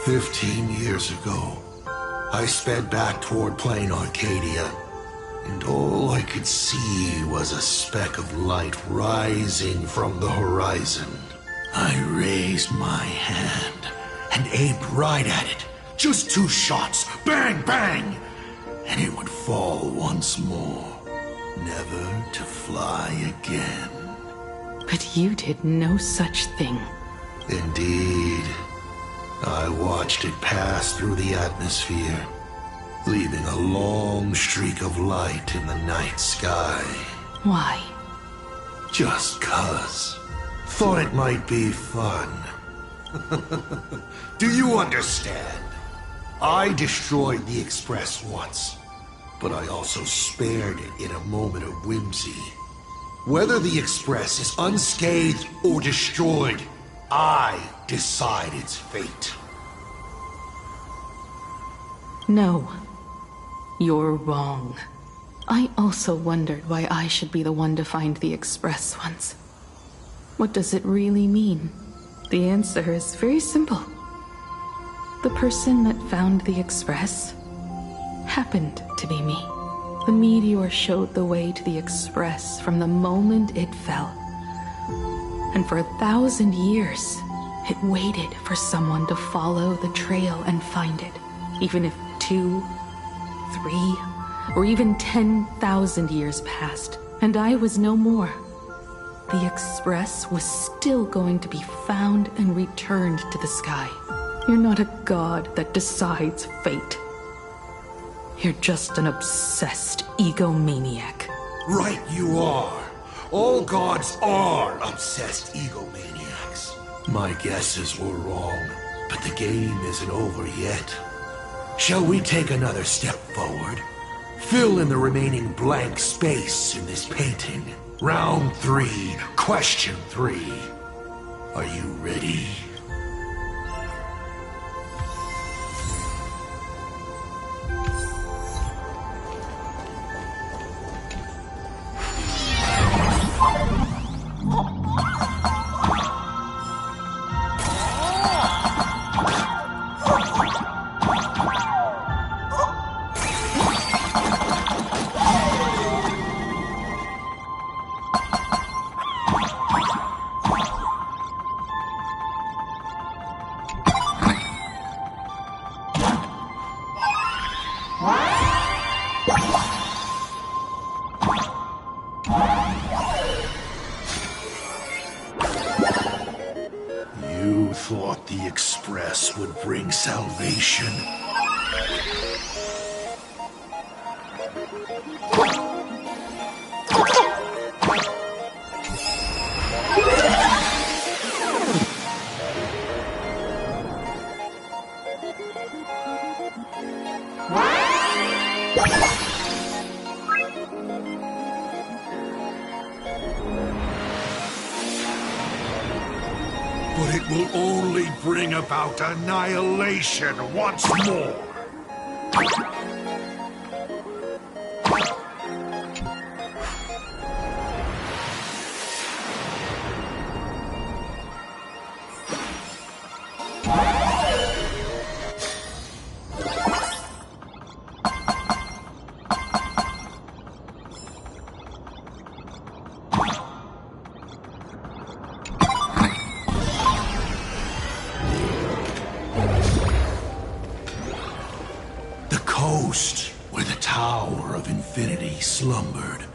15 years ago, I sped back toward Plain Arcadia, and all I could see was a speck of light rising from the horizon. I raised my hand and aimed right at it. Just 2 shots, bang, bang, and it would fall once more, never to fly again. But you did no such thing. Indeed. I watched it pass through the atmosphere, leaving a long streak of light in the night sky. Why? Just 'cause. Thought it might be fun. Do you understand? I destroyed the Express once, but I also spared it in a moment of whimsy. Whether the Express is unscathed or destroyed, I decide its fate. No. You're wrong. I also wondered why I should be the one to find the Express once. What does it really mean? The answer is very simple. The person that found the Express happened to be me. The meteor showed the way to the Express from the moment it fell. And for 1,000 years, it waited for someone to follow the trail and find it. Even if 2, 3, or even 10,000 years passed, and I was no more, the Express was still going to be found and returned to the sky. You're not a god that decides fate. You're just an obsessed egomaniac. Right you are. All gods are obsessed egomaniacs. My guesses were wrong, but the game isn't over yet. Shall we take another step forward? Fill in the remaining blank space in this painting. Round 3, question 3. Are you ready? You thought the Express would bring salvation? But it will only bring about annihilation once more. Where the Tower of Infinity slumbered.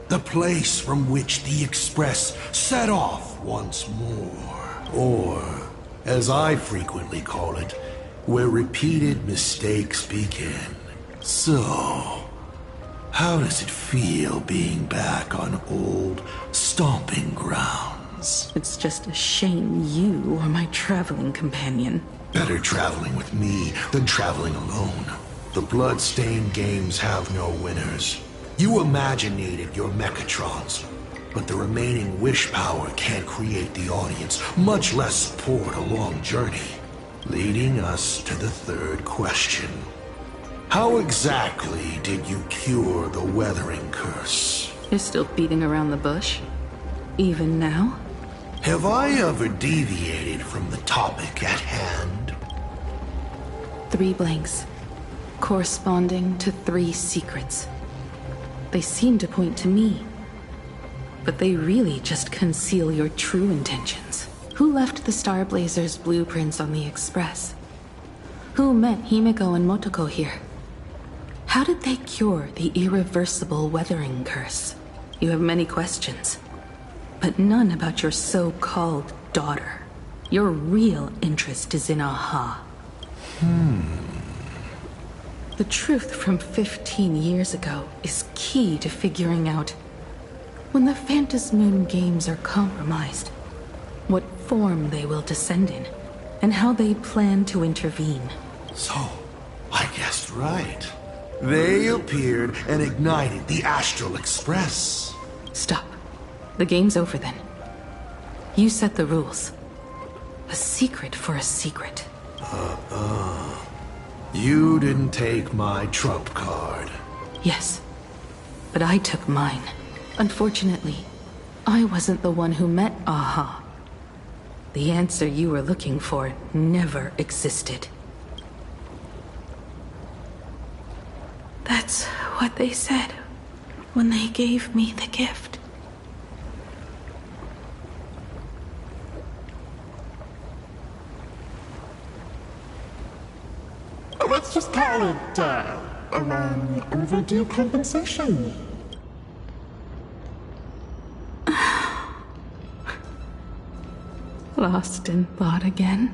The place from which the Express set off once more. Or, as I frequently call it, where repeated mistakes begin. So, how does it feel being back on old stomping grounds? It's just a shame you are my traveling companion. Better traveling with me than traveling alone. The blood-stained games have no winners. You imaginated your Mechatrons, but the remaining wish power can't create the audience, much less support a long journey. Leading us to the 3rd question. How exactly did you cure the weathering curse? You're still beating around the bush? Even now? Have I ever deviated from the topic at hand? 3 blanks, corresponding to 3 secrets. They seem to point to me, but they really just conceal your true intentions. Who left the Starblazer's blueprints on the Express? Who met Himiko and Motoko here? How did they cure the irreversible weathering curse? You have many questions, but none about your so-called daughter. Your real interest is in Aha. The truth from 15 years ago is key to figuring out when the Phantasmoon games are compromised, what form they will descend in, and how they plan to intervene. So, I guessed right. They appeared and ignited the Astral Express. Stop. The game's over then. You set the rules. A secret for a secret. You didn't take my trump card. Yes, but I took mine. Unfortunately, I wasn't the one who met Aha. The answer you were looking for never existed. That's what they said when they gave me the gift. Let's just call it, a long overdue compensation. Lost in thought again?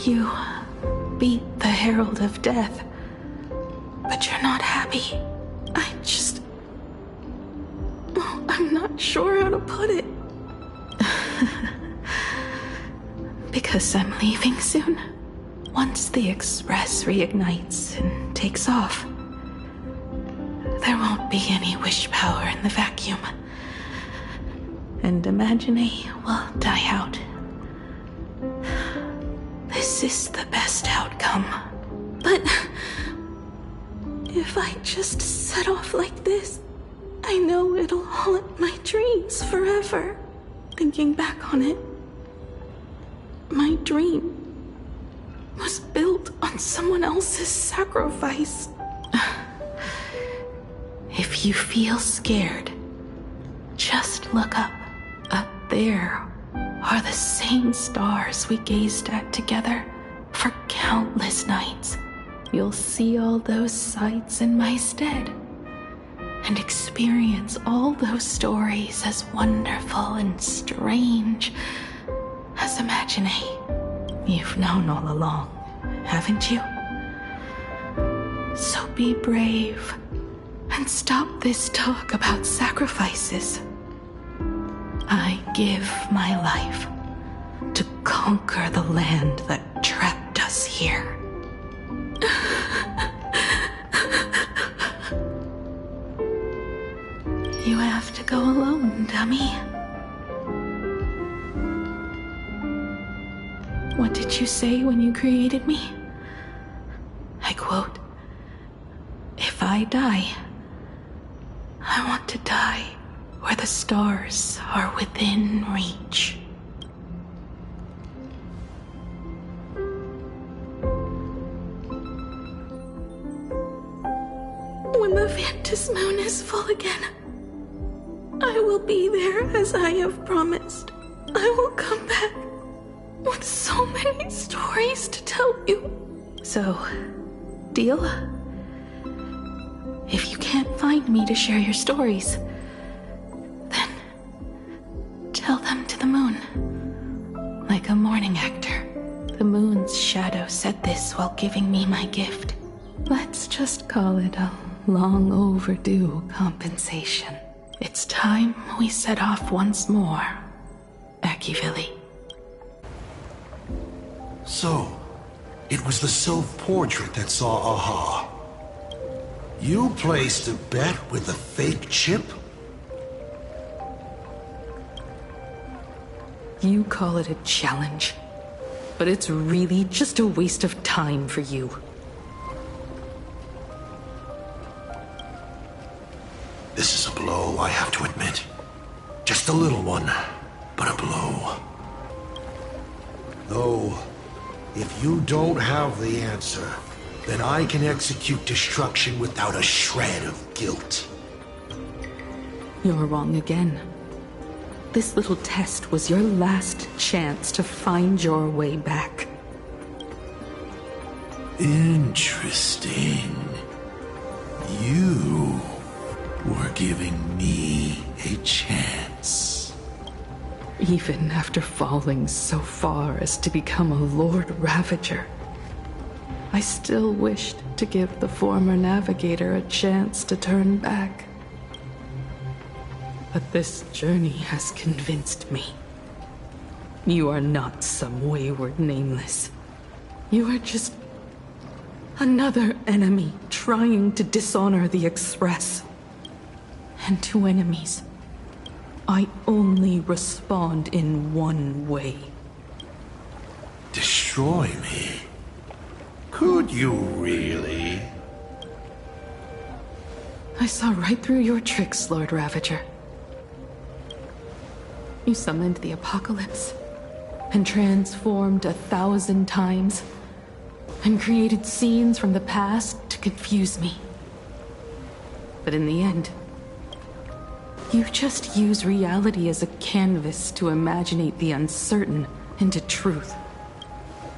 You beat the Herald of Death, but you're not happy. I'm not sure how to put it. Because I'm leaving soon. Once the Express reignites and takes off, there won't be any wish power in the vacuum. And Imagine will die out. This is the best outcome. But if I just set off like this, I know it'll haunt my dreams forever. Thinking back on it, my dream was built on someone else's sacrifice. If you feel scared, just look up. Up there are the same stars we gazed at together for countless nights. You'll see all those sights in my stead and experience all those stories as wonderful and strange as Imagine. You've known all along, haven't you? So be brave and stop this talk about sacrifices. I give my life to conquer the land that trapped us here. You have to go alone, dummy. What did you say when you created me? I quote, "If I die, I want to die where the stars are within reach." When the Phantasmoon is full again, I will be there as I have promised. I will come back with so many stories to tell you. So, deal? If you can't find me to share your stories, then tell them to the moon. Like a morning actor, the moon's shadow said this while giving me my gift. Let's just call it a long overdue compensation. It's time we set off once more, Akivili. So, it was the self-portrait that saw Aha. You placed a bet with a fake chip? You call it a challenge, but it's really just a waste of time for you. This is a blow, I have to admit. Just a little one, but a blow. Though, If you don't have the answer, then I can execute destruction without a shred of guilt. You're wrong again. This little test was your last chance to find your way back. Interesting. You were giving me a chance. Even after falling so far as to become a Lord Ravager, I still wished to give the former Navigator a chance to turn back. But this journey has convinced me. You are not some wayward nameless. You are just another enemy trying to dishonor the Express. And to enemies, I only respond in one way. Destroy me? Could you really? I saw right through your tricks, Lord Ravager. You summoned the apocalypse, and transformed 1,000 times, and created scenes from the past to confuse me. But in the end, you just use reality as a canvas to imaginate the uncertain into truth.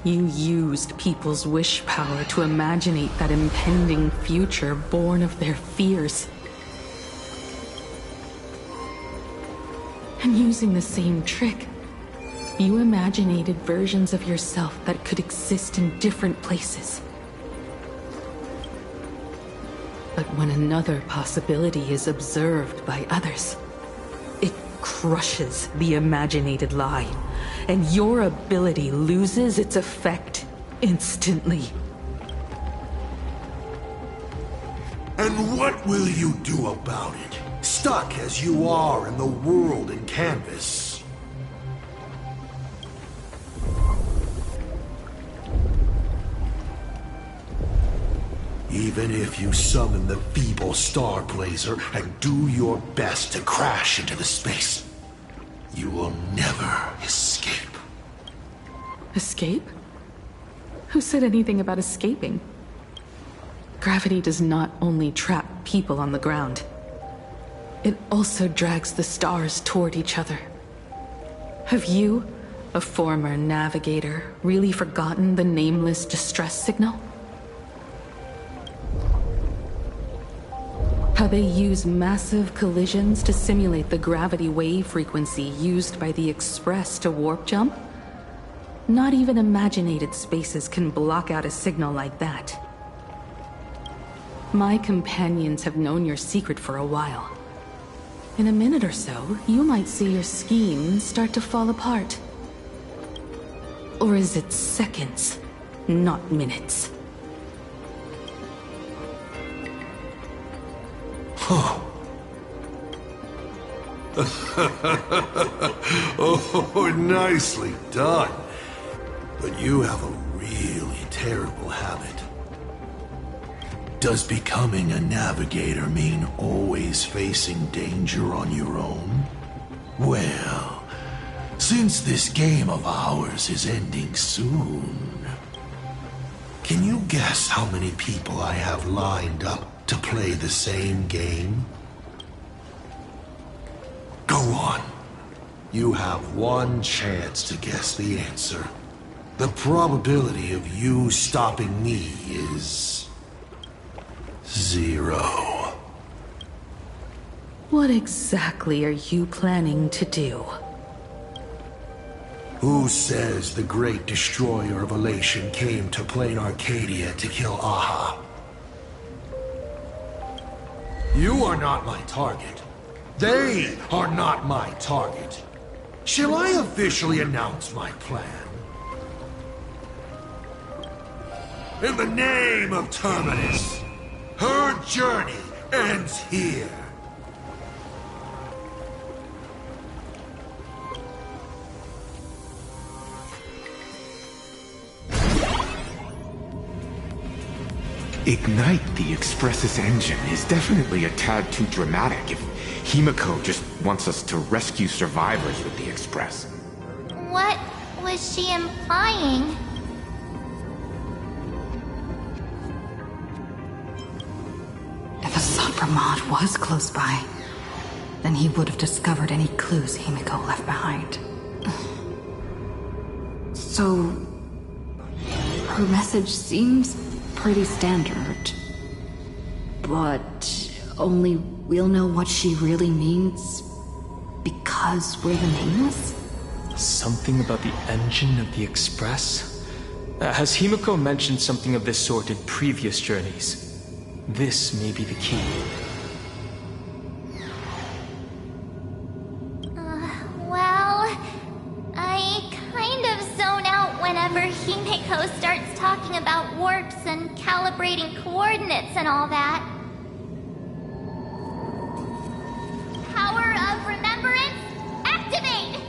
You used people's wish power to imaginate that impending future born of their fears. And using the same trick, you imaginated versions of yourself that could exist in different places. But when another possibility is observed by others, it crushes the imaginated lie, and your ability loses its effect instantly. And what will you do about it? Stuck as you are in the world in canvas. Even if you summon the feeble Starblazer and do your best to crash into the space, you will never escape. Escape? Who said anything about escaping? Gravity does not only trap people on the ground. It also drags the stars toward each other. Have you, a former navigator, really forgotten the nameless distress signal? How they use massive collisions to simulate the gravity wave frequency used by the Express to warp jump? Not even imaginated spaces can block out a signal like that. My companions have known your secret for a while. In a minute or so, you might see your scheme start to fall apart. Or is it seconds, not minutes? Huh. Oh, nicely done. But you have a really terrible habit. Does becoming a navigator mean always facing danger on your own? Well, since this game of ours is ending soon, can you guess how many people I have lined up to play the same game? Go on. You have one chance to guess the answer. The probability of you stopping me is 0. What exactly are you planning to do? Who says the great destroyer of Elation came to Plane Arcadia to kill Aha? You are not my target. They are not my target. Shall I officially announce my plan? In the name of Terminus, her journey ends here. Ignite the Express's engine is definitely a tad too dramatic if Himiko just wants us to rescue survivors with the Express. What was she implying? Pramod was close by, then he would have discovered any clues Himiko left behind. So, her message seems pretty standard. But only we'll know what she really means because we're the Nameless? Something about the engine of the Express? Has Himiko mentioned something of this sort in previous journeys? This may be the key. Well, I kind of zone out whenever Himiko starts talking about warps and calibrating coordinates and all that. Power of Remembrance, activate!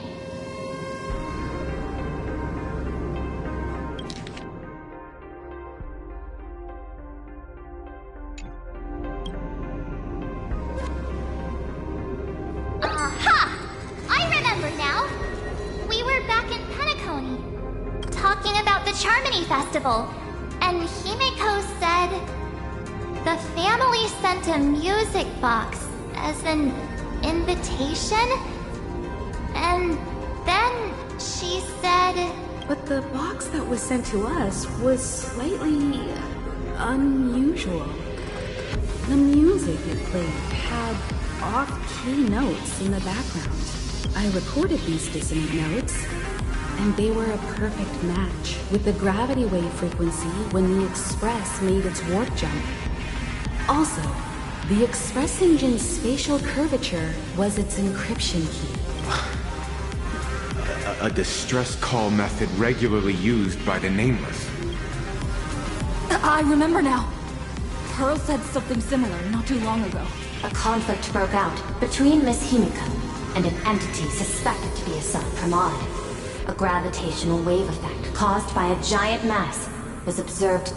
Aha! I remember now! We were back in Penacony, talking about the Charmony Festival, and Himiko said the family sent a music box as an invitation? And then she said... But the box that was sent to us was slightly unusual. The music it played had off-key notes in the background. I recorded these dissonant notes, and they were a perfect match with the gravity wave frequency when the Express made its warp jump. Also, the Express engine's spatial curvature was its encryption key. A distress call method regularly used by the Nameless. I remember now. Pearl said something similar not too long ago. A conflict broke out between Miss Himiko and an entity suspected to be a self-Pramod. A gravitational wave effect caused by a giant mass was observed.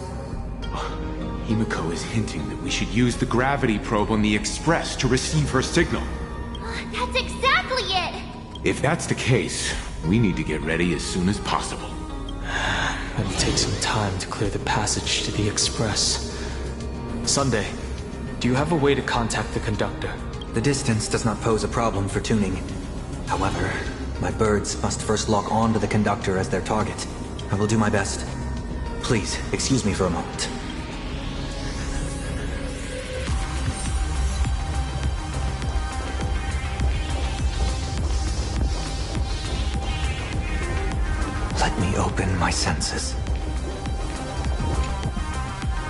Himiko is hinting that we should use the gravity probe on the Express to receive her signal. That's exactly it! If that's the case, we need to get ready as soon as possible. It'll take some time to clear the passage to the Express. Sunday, do you have a way to contact the conductor? The distance does not pose a problem for tuning. However, my birds must first lock on to the conductor as their target. I will do my best. Please, excuse me for a moment. Let me open my senses.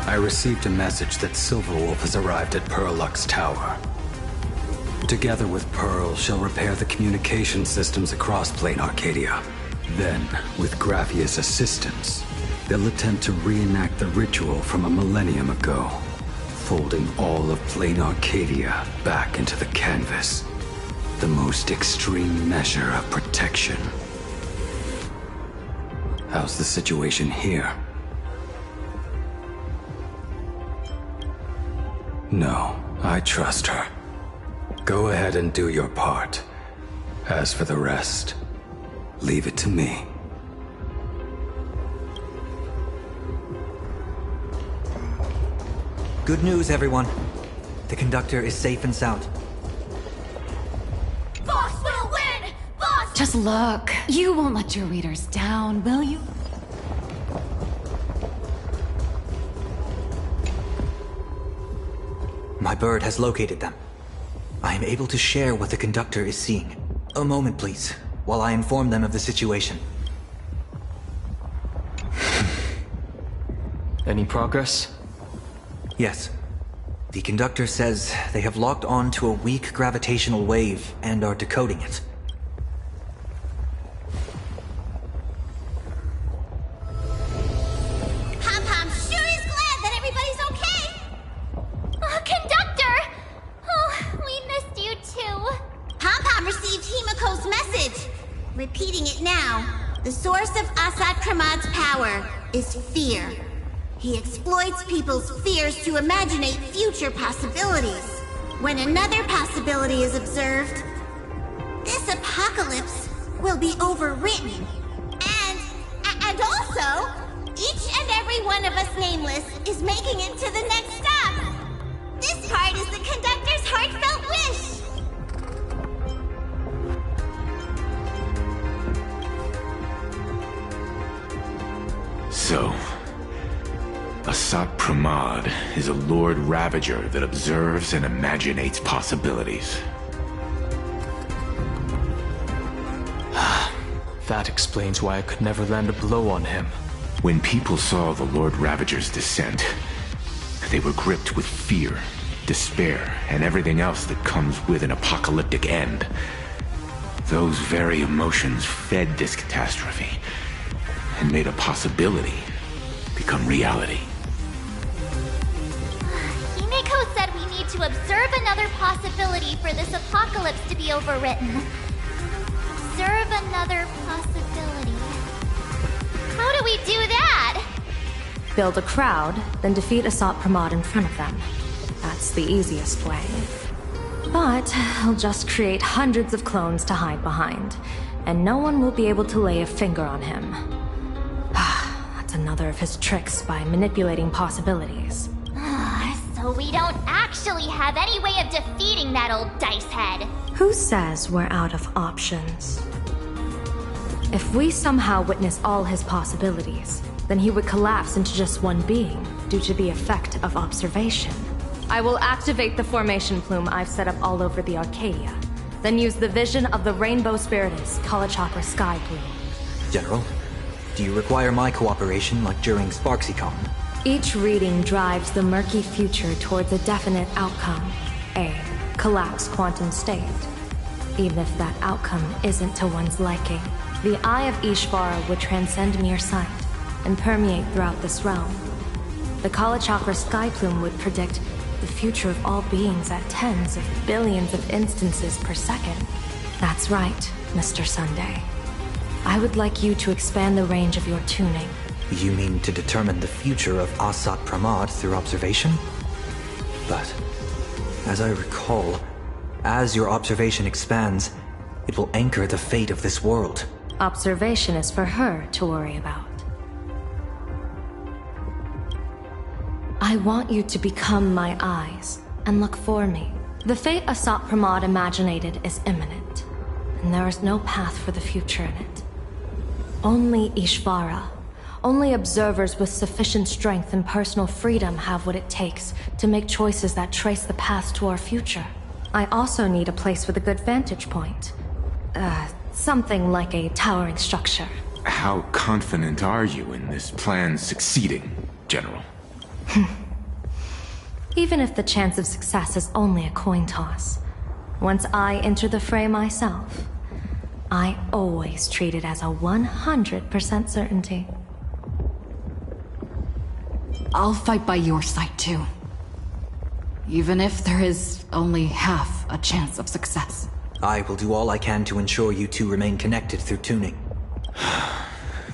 I received a message that Silverwolf has arrived at Pearlux Tower. Together with Pearl, she'll repair the communication systems across Plane Arcadia. Then, with Graphia's assistance, they'll attempt to reenact the ritual from a millennium ago, folding all of Plane Arcadia back into the canvas. The most extreme measure of protection. How's the situation here? No, I trust her. Go ahead and do your part. As for the rest, leave it to me. Good news, everyone. The conductor is safe and sound. Boss will win! Boss! Just look. You won't let your readers down, will you? My bird has located them. I am able to share what the conductor is seeing. A moment, please, while I inform them of the situation. Any progress? Yes. The conductor says they have locked on to a weak gravitational wave and are decoding it. Pom-Pom sure is glad that everybody's okay! Conductor! Oh, we missed you too. Pom-Pom received Himiko's message. Repeating it now. The source of Assad Kramad's power is fear. He exploits people's fears to imaginate future possibilities. When another possibility is observed, this apocalypse will be overwritten. And also, each and every one of us Nameless is making it to the next stop. This part is the is a Lord Ravager that observes and imaginates possibilities. That explains why I could never land a blow on him. When people saw the Lord Ravager's descent, they were gripped with fear, despair, and everything else that comes with an apocalyptic end. Those very emotions fed this catastrophe, and made a possibility become reality. Himeko said we need to observe another possibility for this apocalypse to be overwritten. Observe another possibility. How do we do that? Build a crowd, then defeat Asat Pramod in front of them. That's the easiest way. But I'll just create hundreds of clones to hide behind, and no one will be able to lay a finger on him. That's another of his tricks by manipulating possibilities. So we don't actually have any way of defeating that old dice head. Who says we're out of options? If we somehow witness all his possibilities, then he would collapse into just one being due to the effect of observation. I will activate the formation plume I've set up all over the Arcadia, then use the vision of the Rainbow Spiritus Kalachakra Sky Plume. General, do you require my cooperation like during SparksyCon? Each reading drives the murky future towards a definite outcome, a collapsed quantum state. Even if that outcome isn't to one's liking, the Eye of Ishvara would transcend mere sight and permeate throughout this realm. The Kalachakra Sky Plume would predict the future of all beings at tens of billions of instances per second. That's right, Mr. Sunday. I would like you to expand the range of your tuning. You mean to determine the future of Asat Pramod through observation? But, as I recall, as your observation expands, it will anchor the fate of this world. Observation is for her to worry about. I want you to become my eyes and look for me. The fate Asat Pramod imaginated is imminent, and there is no path for the future in it. Only Ishvara, only observers with sufficient strength and personal freedom have what it takes to make choices that trace the path to our future. I also need a place with a good vantage point. Something like a towering structure. How confident are you in this plan succeeding, General? Even if the chance of success is only a coin toss, once I enter the fray myself, I always treat it as a 100% certainty. I'll fight by your side too. Even if there is only half a chance of success. I will do all I can to ensure you two remain connected through tuning.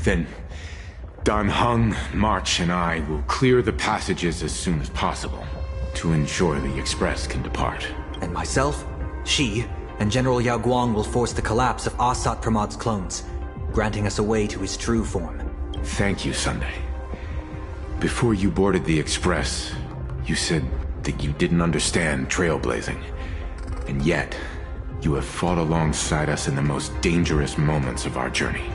Then, Dan Heng, March, and I will clear the passages as soon as possible to ensure the Express can depart. And myself, Shi, and General Yao Guang will force the collapse of Asat Pramod's clones, granting us a way to his true form. Thank you, Sunday. Before you boarded the Express, you said that you didn't understand trailblazing. And yet, you have fought alongside us in the most dangerous moments of our journey.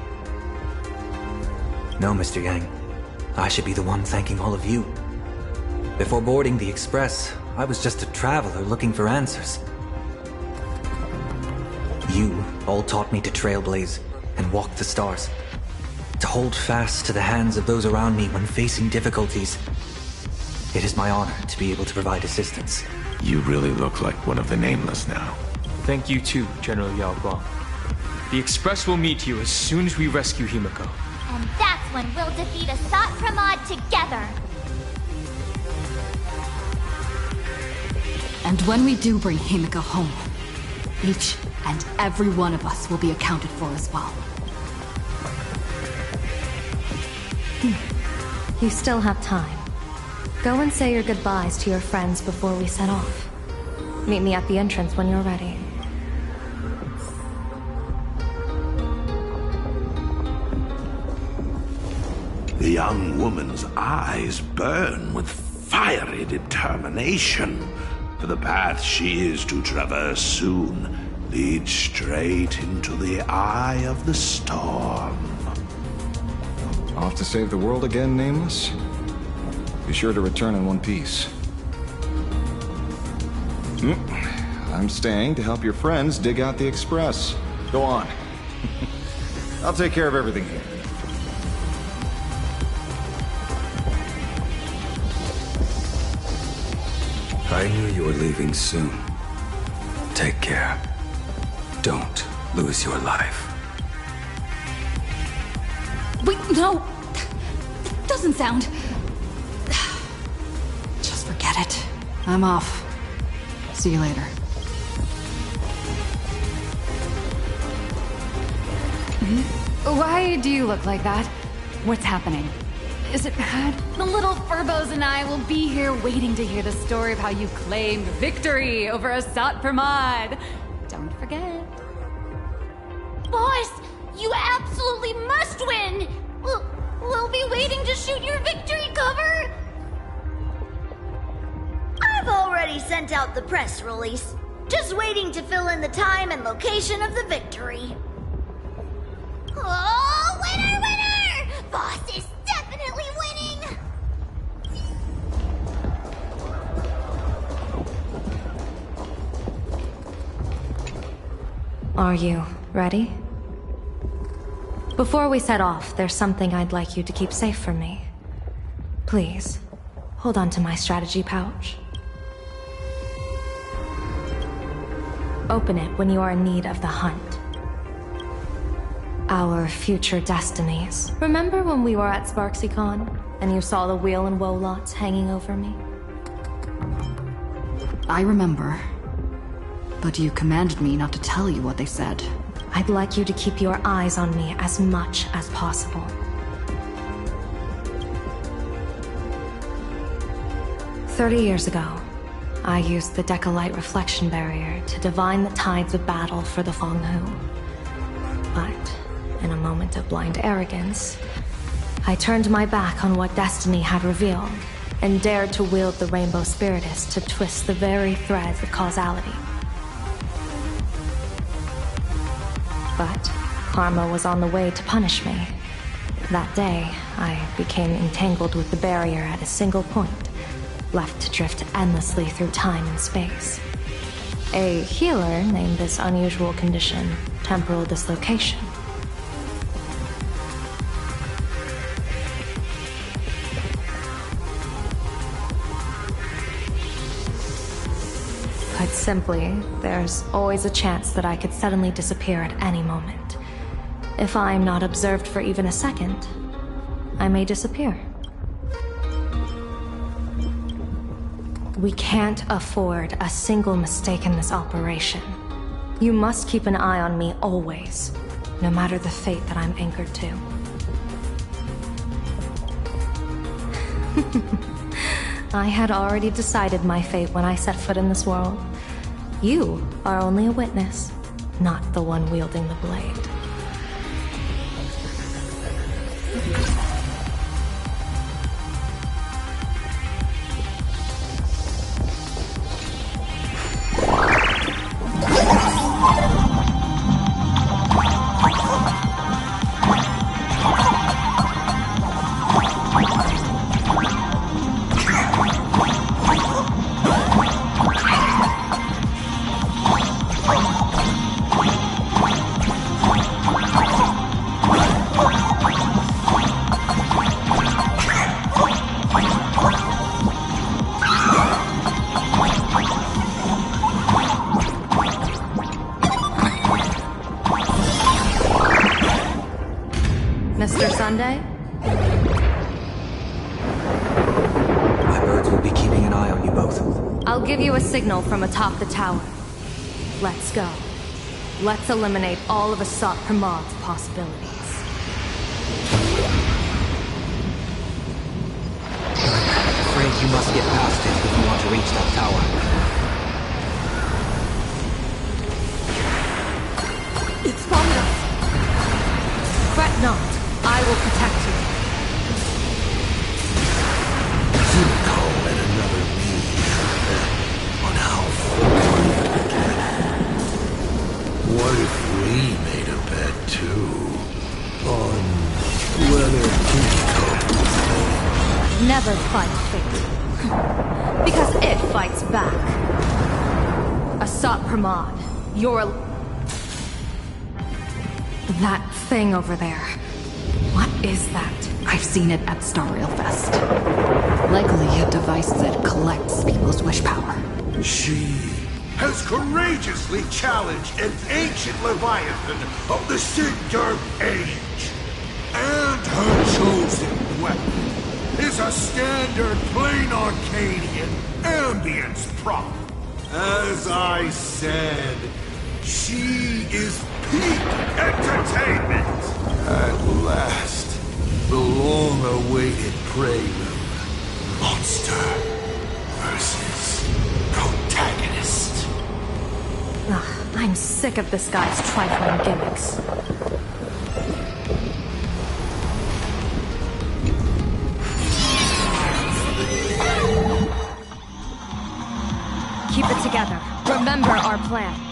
No, Mr. Yang. I should be the one thanking all of you. Before boarding the Express, I was just a traveler looking for answers. You all taught me to trailblaze and walk the stars. To hold fast to the hands of those around me when facing difficulties. It is my honor to be able to provide assistance. You really look like one of the Nameless now. Thank you too, General Yao Guang. The Express will meet you as soon as we rescue Himeko. And that's when we'll defeat Asat Pramod together. And when we do bring Himeko home, each and every one of us will be accounted for as well. You still have time. Go and say your goodbyes to your friends before we set off. Meet me at the entrance when you're ready. The young woman's eyes burn with fiery determination, for the path she is to traverse soon leads straight into the eye of the storm. Off to save the world again, Nameless? Be sure to return in one piece. I'm staying to help your friends dig out the Express. Go on. I'll take care of everything here. I knew you were leaving soon. Take care. Don't lose your life. Wait, no! That doesn't sound... Just forget it. I'm off. See you later. Why do you look like that? What's happening? Is it bad? The little Furbos and I will be here waiting to hear the story of how you claimed victory over Asat Pramod. Don't forget. Boss, you absolutely must win! We'll be waiting to shoot your victory cover! I've already sent out the press release. Just waiting to fill in the time and location of the victory. Oh, winner, winner! Boss is definitely winning! Are you ready? Before we set off, there's something I'd like you to keep safe from me. Please, hold on to my strategy pouch. Open it when you are in need of the hunt. Our future destinies. Remember when we were at SparksyCon, and you saw the wheel and woe lots hanging over me? I remember. But you commanded me not to tell you what they said. I'd like you to keep your eyes on me as much as possible. "30 years ago, I used the Decalite reflection barrier to divine the tides of battle for the Fong Hu. But, in a moment of blind arrogance, I turned my back on what destiny had revealed, and dared to wield the Rainbow Spiritist to twist the very threads of causality. But karma was on the way to punish me. That day, I became entangled with the barrier at a single point, left to drift endlessly through time and space. A healer named this unusual condition temporal dislocation. Put simply, there's always a chance that I could suddenly disappear at any moment. If I'm not observed for even a second, I may disappear. We can't afford a single mistake in this operation. You must keep an eye on me always, no matter the fate that I'm anchored to. I had already decided my fate when I set foot in this world. You are only a witness, not the one wielding the blade. Mr. Sunday? My birds will be keeping an eye on you both. I'll give you a signal from atop the tower. Let's go. Let's eliminate all of Asat Pramod's possibilities. I'm afraid you must get past it if you want to reach that tower. It's following us! Fret not. I will protect you. Himiko and another me on how far you can get. What if we made a bet too? On whether Himiko Never fight fate. Because it fights back. Asat Pramod, you're... That thing over there. What is that? I've seen it at Star Rail Fest. Likely a device that collects people's wish power. She has courageously challenged an ancient Leviathan of the Cinder Age. And her chosen weapon is a standard plain Arcadian ambience prop. As I said, she is peak entertainment. At last, the long-awaited prelude. Monster versus protagonist. Ugh, I'm sick of this guy's trifling gimmicks. Keep it together. Remember our plan.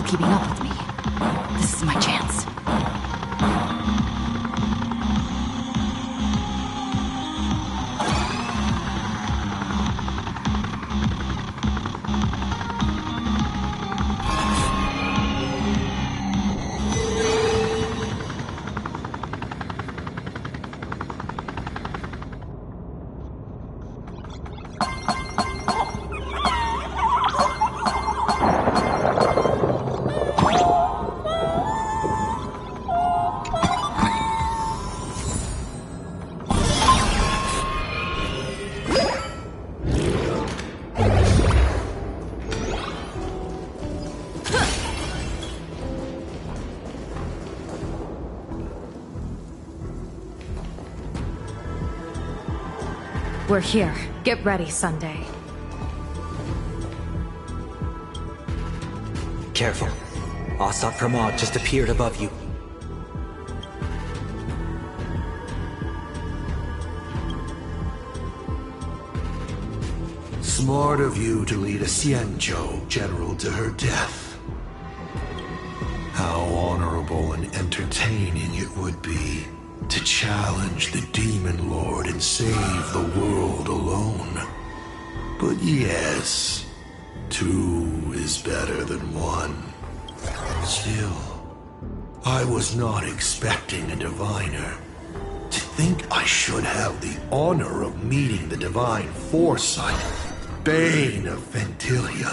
Keeping up with me. This is my chance. We're here. Get ready, Sunday. Careful. Asat Pramod just appeared above you. Smart of you to lead a Xianzhou general to her death. How honorable and entertaining it would be to challenge the Demon Lord and save the world alone. But yes, two is better than one. Still, I was not expecting a diviner. To think I should have the honor of meeting the divine foresight, Bane of Ventilia.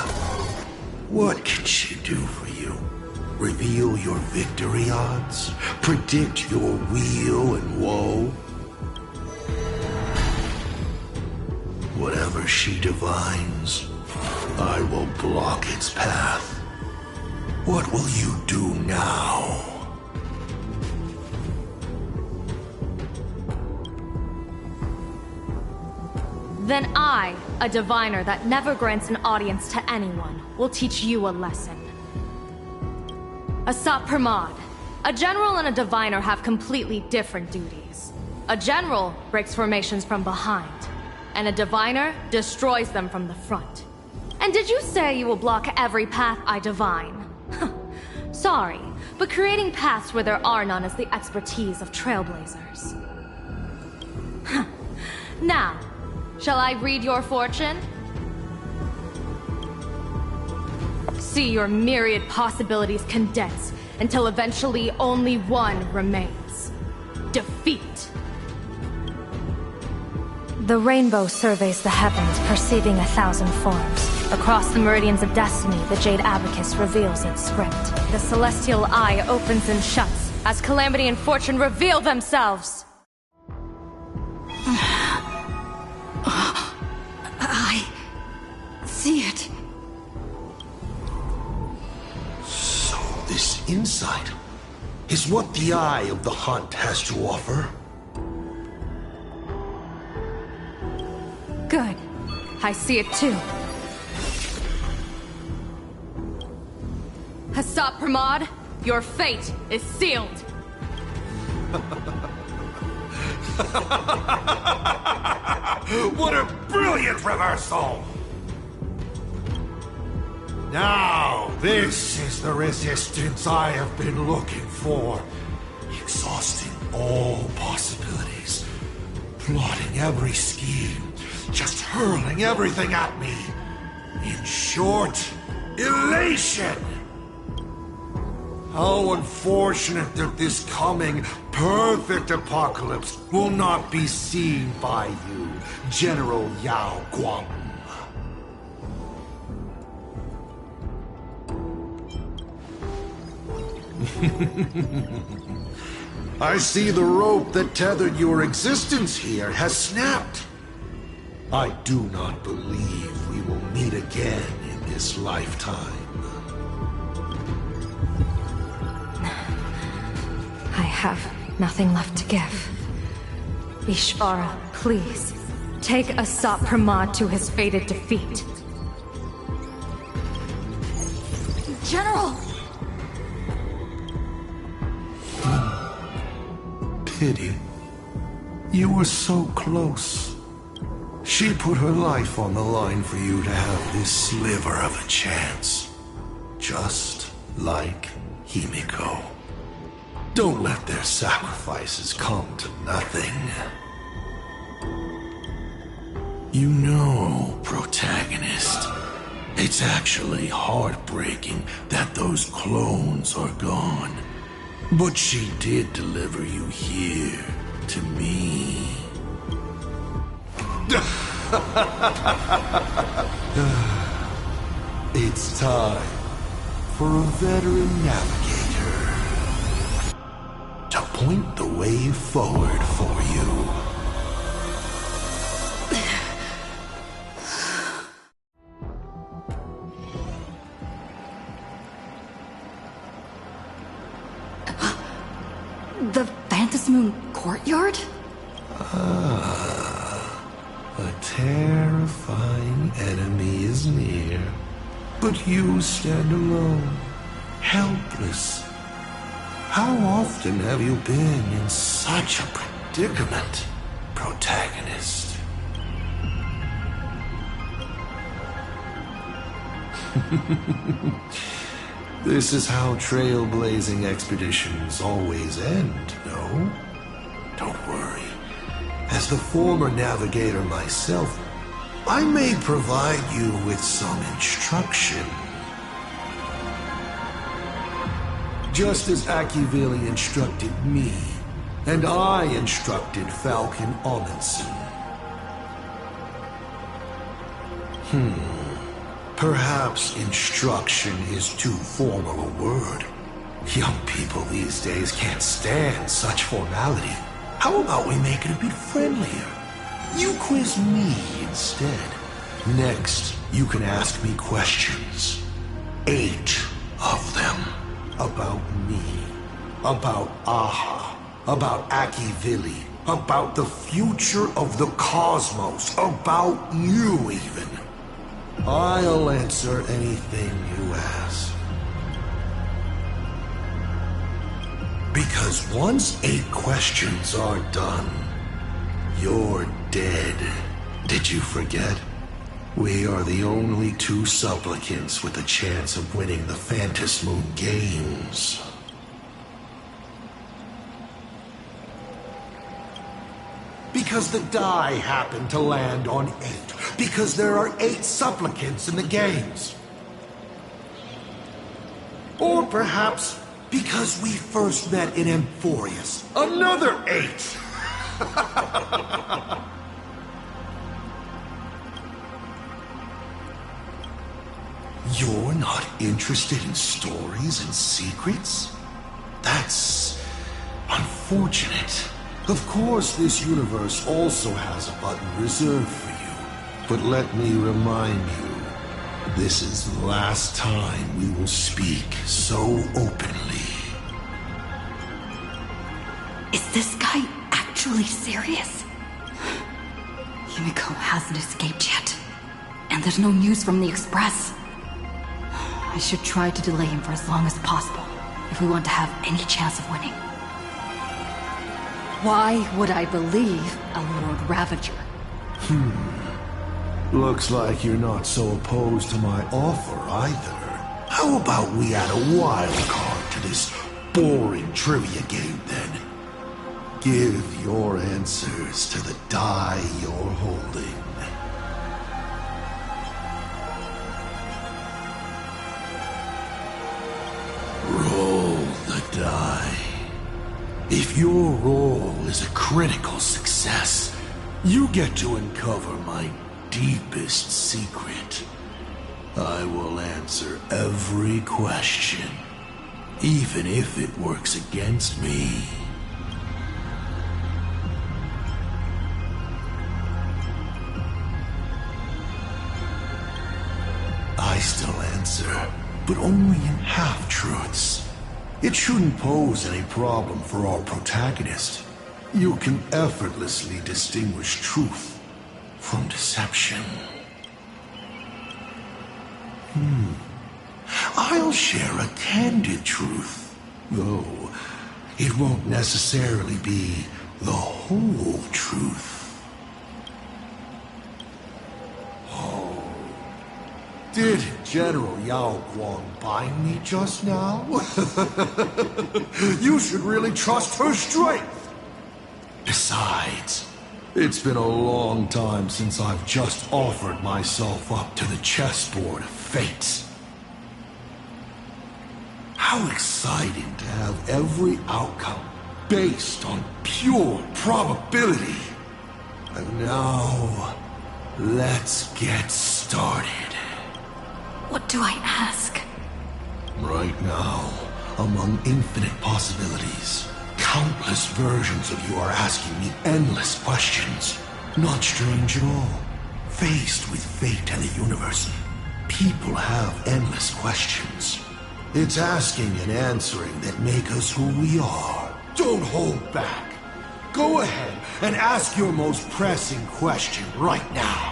What can she do for you? Reveal your victory odds? Predict your weal and woe? Whatever she divines, I will block its path. What will you do now? Then I, a diviner that never grants an audience to anyone, will teach you a lesson. Asat Pramod, a general and a diviner have completely different duties. A general breaks formations from behind, and a diviner destroys them from the front. And did you say you will block every path I divine? Sorry, but creating paths where there are none is the expertise of trailblazers. Now, shall I read your fortune? See your myriad possibilities condense until eventually only one remains. Defeat. The rainbow surveys the heavens, perceiving 1,000 forms. Across the meridians of destiny, the Jade Abacus reveals its script. The celestial eye opens and shuts as calamity and fortune reveal themselves. I see it. So this insight is what the Eye of the Hunt has to offer. Good. I see it too. Asat Pramod, your fate is sealed. What a brilliant reversal! Now, this is the resistance I have been looking for. Exhausting all possibilities. Plotting every scheme. Just hurling everything at me. In short, elation! How unfortunate that this coming perfect apocalypse will not be seen by you, General Yao Guang. I see the rope that tethered your existence here has snapped. I do not believe we will meet again in this lifetime. I have nothing left to give. Ishvara, please, take Asat Pramod to his fated defeat. General! Pity. You were so close. She put her life on the line for you to have this sliver of a chance. Just like Himiko. Don't let their sacrifices come to nothing. You know, protagonist, it's actually heartbreaking that those clones are gone. But she did deliver you here, to me. It's time for a veteran navigator to point the way forward for you. The Phantasmoon courtyard? A terrifying enemy is near. But you stand alone, helpless. How often have you been in such a predicament, protagonist? This is how trailblazing expeditions always end, no? Don't worry. As the former navigator myself, I may provide you with some instruction. Just as Akivili instructed me, and I instructed Falcon Amundsen. Perhaps instruction is too formal a word, Young people these days can't stand such formality. How about we make it a bit friendlier? You quiz me instead. Next, you can ask me questions. 8 of them. About me. About Aha. About Akivili. About the future of the cosmos. About you, even. I'll answer anything you ask. Because once 8 questions are done, you're dead. Did you forget? We are the only 2 supplicants with a chance of winning the Phantasmoon Games. Because the die happened to land on 8. Because there are 8 supplicants in the games. Or perhaps because we first met in Amphorius. Another 8! You're not interested in stories and secrets? That's unfortunate. Of course, this universe also has a button reserved for you. But let me remind you, this is the last time we will speak so openly. Is this guy actually serious? Himiko hasn't escaped yet. And there's no news from the Express. I should try to delay him for as long as possible, if we want to have any chance of winning. Why would I believe a Lord Ravager? Looks like you're not so opposed to my offer either. How about we add a wild card to this boring trivia game then? Give your answers to the die you're holding. Roll the die. If your roll is a critical success, you get to uncover my deepest secret. I will answer every question, even if it works against me. I still answer, but only in half-truths. It shouldn't pose any problem for our protagonist. You can effortlessly distinguish truth from deception. I'll share a candid truth, though it won't necessarily be the whole truth. Did General Yao Guang bind me just now? You should really trust her strength. Besides, it's been a long time since I've just offered myself up to the chessboard of fate. How exciting to have every outcome based on pure probability. And now, let's get started. What do I ask? Right now, among infinite possibilities, countless versions of you are asking me endless questions. Not strange at all. Faced with fate and the universe, people have endless questions. It's asking and answering that make us who we are. Don't hold back. Go ahead and ask your most pressing question right now.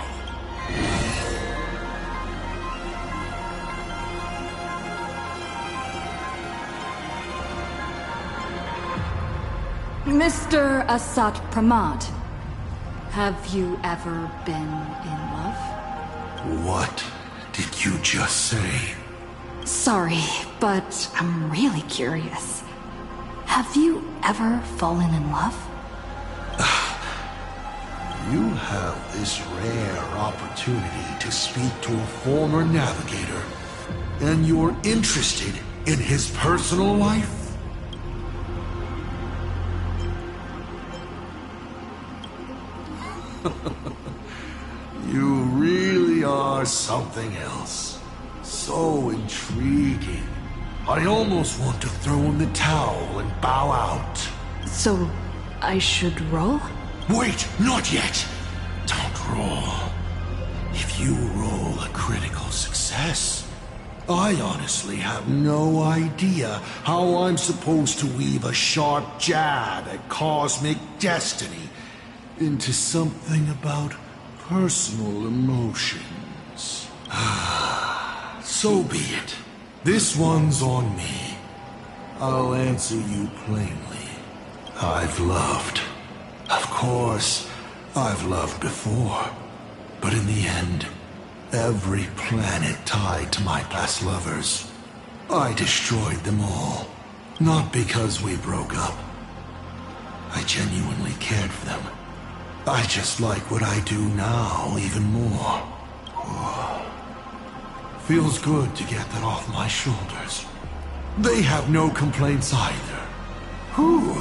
Mr. Asat Pramad, have you ever been in love? What did you just say? Sorry, but I'm really curious. Have you ever fallen in love? You have this rare opportunity to speak to a former navigator, and you're interested in his personal life? You really are something else. So intriguing. I almost want to throw in the towel and bow out. So, I should roll? Wait, not yet! Don't roll. If you roll a critical success, I honestly have no idea how I'm supposed to weave a sharp jab at cosmic destiny into something about personal emotions. So be it. This one's on me. I'll answer you plainly. I've loved. Of course, I've loved before. But in the end, every planet tied to my past lovers, I destroyed them all. Not because we broke up. I genuinely cared for them. I just like what I do now even more. Feels good to get that off my shoulders. They have no complaints either. Whew.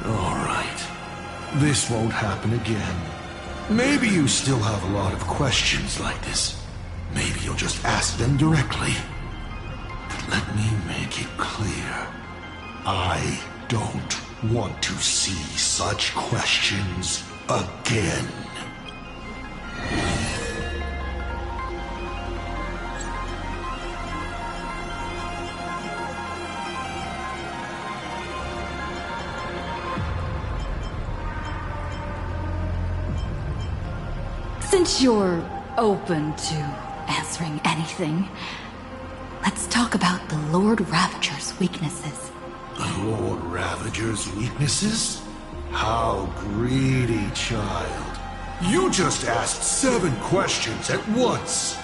All right. This won't happen again. Maybe you still have a lot of questions like this. Maybe you'll just ask them directly. But let me make it clear. I don't want to see such questions again. Since you're open to answering anything, let's talk about the Lord Ravager's weaknesses. The Lord Ravager's weaknesses? How greedy, child. You just asked 7 questions at once.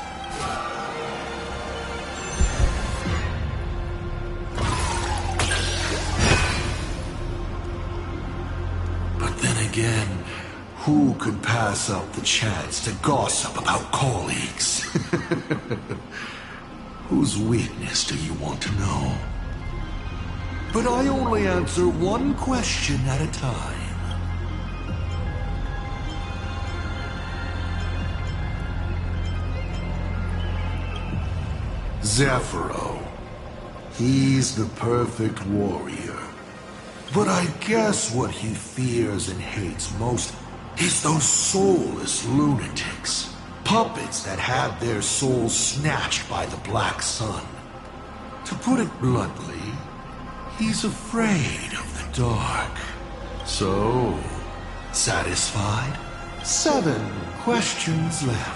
But then again, who could pass up the chance to gossip about colleagues? Whose weakness do you want to know? But I only answer one question at a time. Zephyro. He's the perfect warrior. But I guess what he fears and hates most is those soulless lunatics. Puppets that had their souls snatched by the Black Sun. To put it bluntly, he's afraid of the dark. So, satisfied? 7 questions left.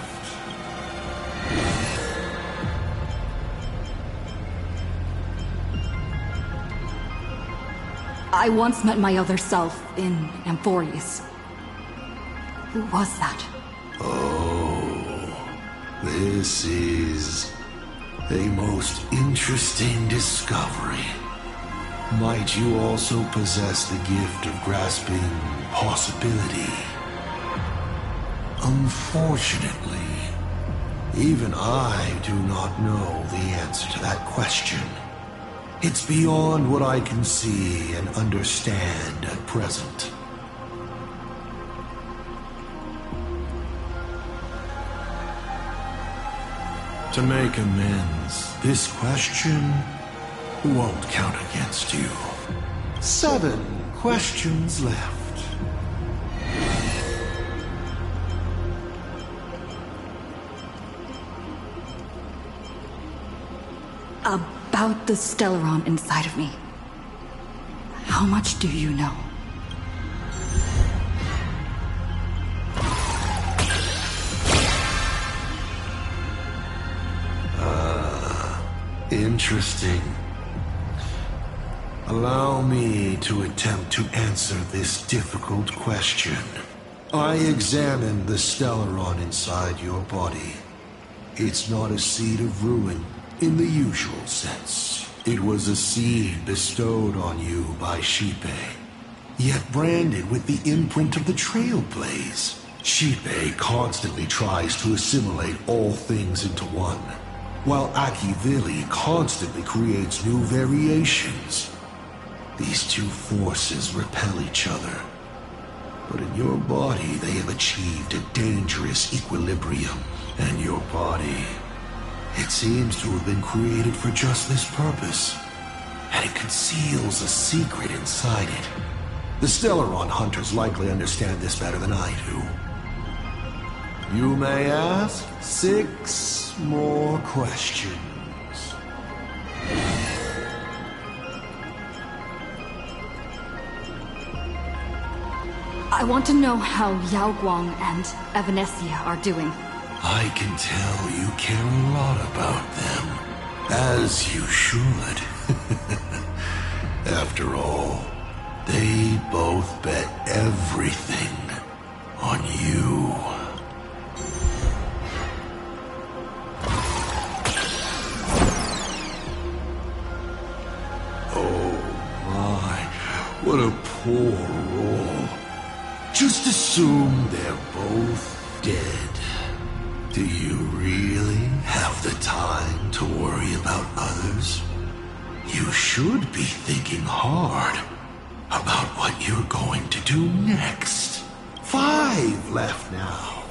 I once met my other self in Amphoreus. Who was that? Oh, this is a most interesting discovery. Might you also possess the gift of grasping possibility? Unfortunately, even I do not know the answer to that question. It's beyond what I can see and understand at present. To make amends, this question won't count against you. 7 questions left. About the Stellaron inside of me. How much do you know? Interesting. Allow me to attempt to answer this difficult question. I examined the Stellaron inside your body. It's not a seed of ruin in the usual sense. It was a seed bestowed on you by Xipe, yet branded with the imprint of the Trailblaze. Xipe constantly tries to assimilate all things into one, while Akivili constantly creates new variations. These two forces repel each other, but in your body they have achieved a dangerous equilibrium, and your body It seems to have been created for just this purpose, and it conceals a secret inside it. The Stellaron hunters likely understand this better than I do. You may ask 6 more questions. I want to know how Yao Guang and Evanesia are doing. I can tell you care a lot about them, as you should. After all, they both bet everything on you. Oh my, what a poor roll. Just assume they're both dead. Do you really have the time to worry about others? You should be thinking hard about what you're going to do next. 5 left now.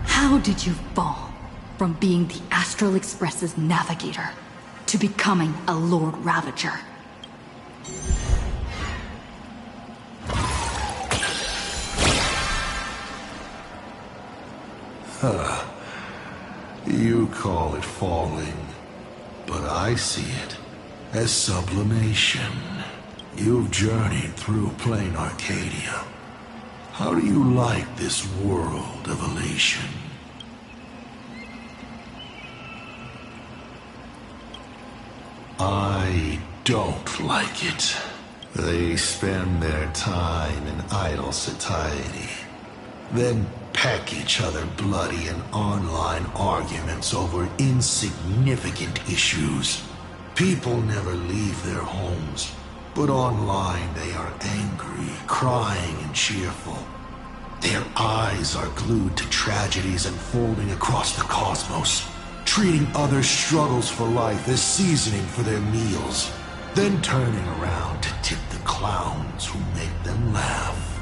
How did you fall from being the Astral Express's navigator to becoming a Lord Ravager? You call it falling, but I see it as sublimation. You've journeyed through Plane Arcadia. How do you like this world of elation? I don't like it. They spend their time in idle satiety, then peck each other bloody in online arguments over insignificant issues. People never leave their homes, but online they are angry, crying, and cheerful. Their eyes are glued to tragedies unfolding across the cosmos, treating other struggles for life as seasoning for their meals, then turning around to tip the clowns who make them laugh.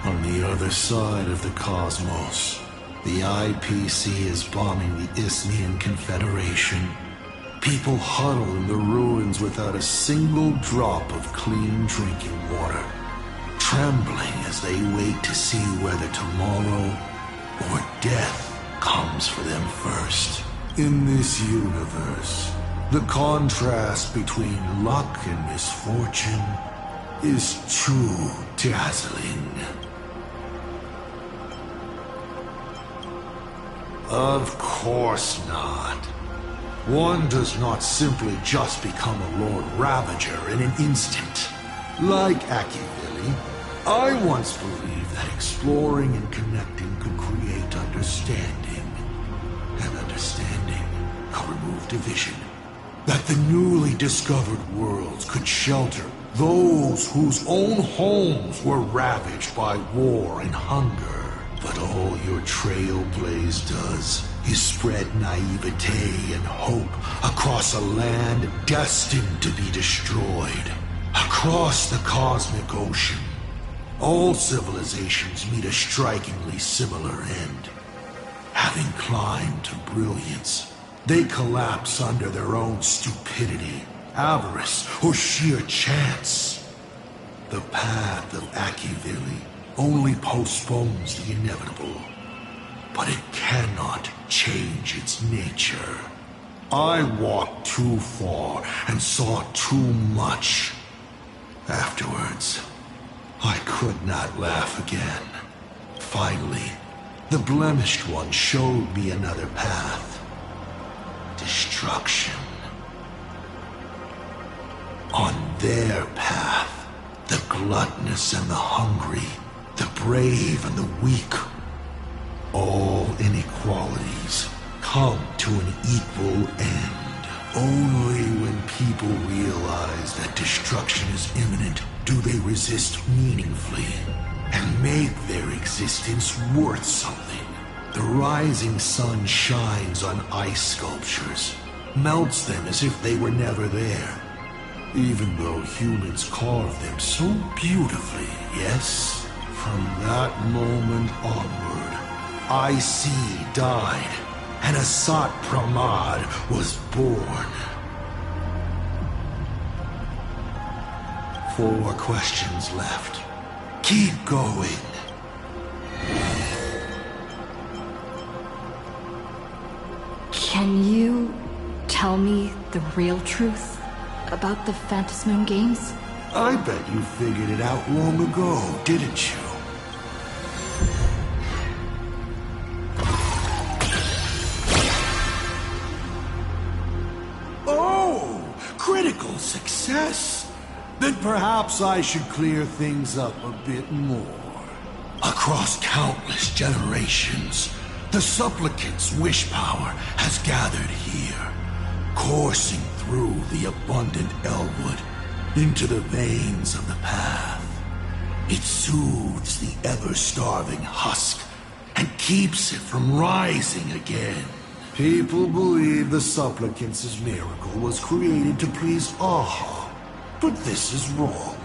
On the other side of the cosmos, the IPC is bombing the Isthmian Confederation. People huddle in the ruins without a single drop of clean drinking water, trembling as they wait to see whether tomorrow or death comes for them first. In this universe, the contrast between luck and misfortune is too dazzling. Of course not. One does not simply just become a Lord Ravager in an instant. Like Akivili, I once believed that exploring and connecting could create understanding. And understanding could remove division. That the newly discovered worlds could shelter those whose own homes were ravaged by war and hunger. But all your trailblaze does is spread naivete and hope across a land destined to be destroyed. Across the cosmic ocean, all civilizations meet a strikingly similar end. Having climbed to brilliance, they collapse under their own stupidity, avarice, or sheer chance. The path of Akivili only postpones the inevitable, but it cannot change its nature. I walked too far and saw too much. Afterwards, I could not laugh again. Finally, the Blemished One showed me another path. Destruction. On their path, the gluttonous and the hungry, the brave and the weak, all inequalities come to an equal end. Only when people realize that destruction is imminent do they resist meaningfully and make their existence worth something. The rising sun shines on ice sculptures, melts them as if they were never there. Even though humans carved them so beautifully, yes? From that moment onward, IC died, and Asat Pramad was born. 4 questions left. Keep going. Can you tell me the real truth about the Phantasmoon games? I bet you figured it out long ago, didn't you? Oh! Critical success! Then perhaps I should clear things up a bit more. Across countless generations, the supplicant's wish power has gathered here, coursing through the abundant Elwood into the veins of the path. It soothes the ever-starving husk and keeps it from rising again. People believe the supplicant's miracle was created to please Aha, but this is wrong.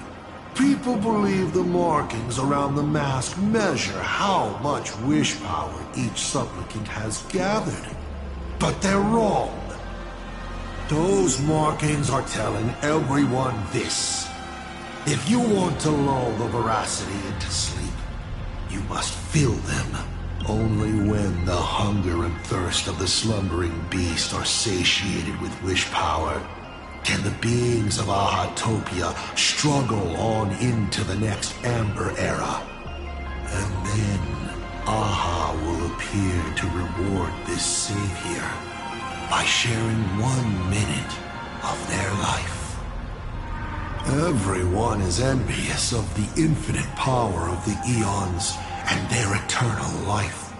People believe the markings around the mask measure how much wish power each supplicant has gathered. But they're wrong. Those markings are telling everyone this. If you want to lull the veracity into sleep, you must fill them. Only when the hunger and thirst of the slumbering beast are satiated with wish power can the beings of Ahatopia struggle on into the next Amber Era. And then Aha will appear to reward this savior by sharing 1 minute of their life. Everyone is envious of the infinite power of the Eons and their eternal life.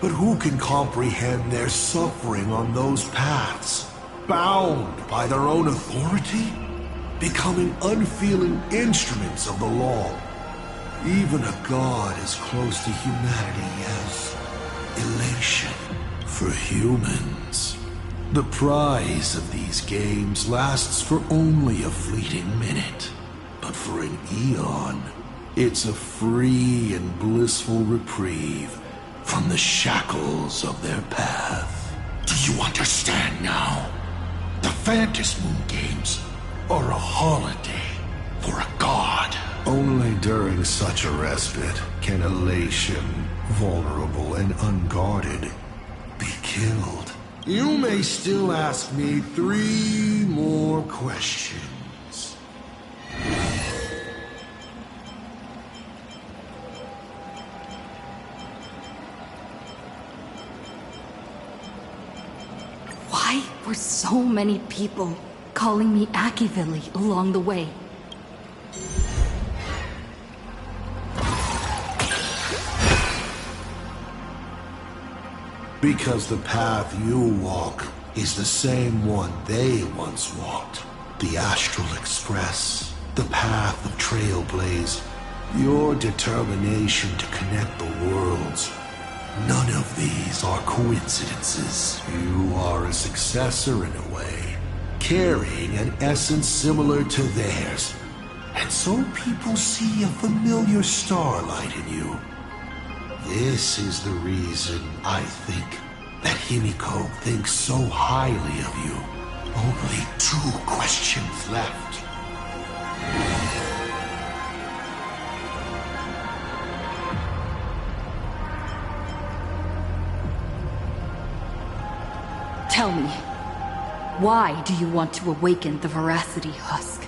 But who can comprehend their suffering on those paths? Bound by their own authority, becoming unfeeling instruments of the law. Even a god as close to humanity as elation. For humans, the prize of these games lasts for only a fleeting minute. But for an eon, it's a free and blissful reprieve from the shackles of their path. Do you understand now? The Phantasmoon games are a holiday for a god. Only during such a respite can elation, vulnerable and unguarded, be killed. You may still ask me 3 more questions. Why were so many people calling me Akivili along the way? Because the path you walk is the same one they once walked. The Astral Express, the path of Trailblaze, your determination to connect the worlds. None of these are coincidences. You are a successor in a way, carrying an essence similar to theirs. And so people see a familiar starlight in you. This is the reason I think that Himiko thinks so highly of you. Only 2 questions left. Tell me, why do you want to awaken the Veracity Husk?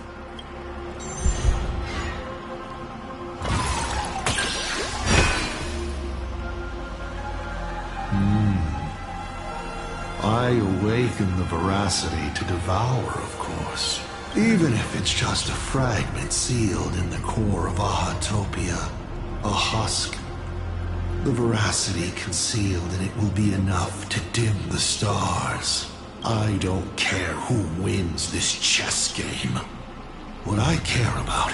I awaken the veracity to devour, of course. Even if it's just a fragment sealed in the core of Ahatopia, a husk. The veracity concealed in it will be enough to dim the stars. I don't care who wins this chess game. What I care about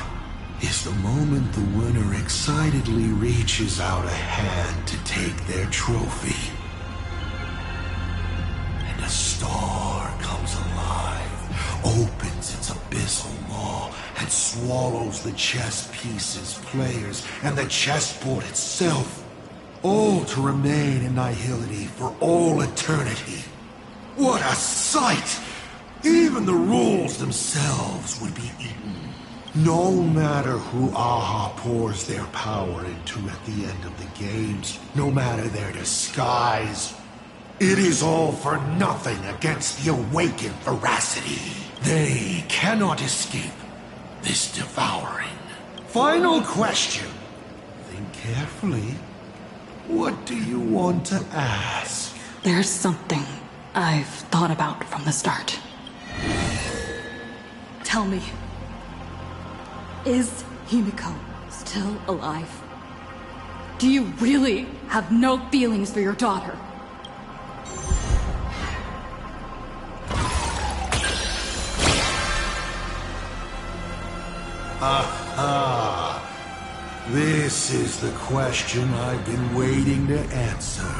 is the moment the winner excitedly reaches out a hand to take their trophy. And a star comes opens its abyssal maw and swallows the chess pieces, players, and the chessboard itself, all to remain in nihility for all eternity. What a sight! Even the rules themselves would be eaten. No matter who Aha pours their power into at the end of the games, no matter their disguise, it is all for nothing against the awakened veracity. They cannot escape this devouring. Final question. Think carefully. What do you want to ask? There's something I've thought about from the start. Tell me, is Himiko still alive? Do you really have no feelings for your daughter? Aha! This is the question I've been waiting to answer.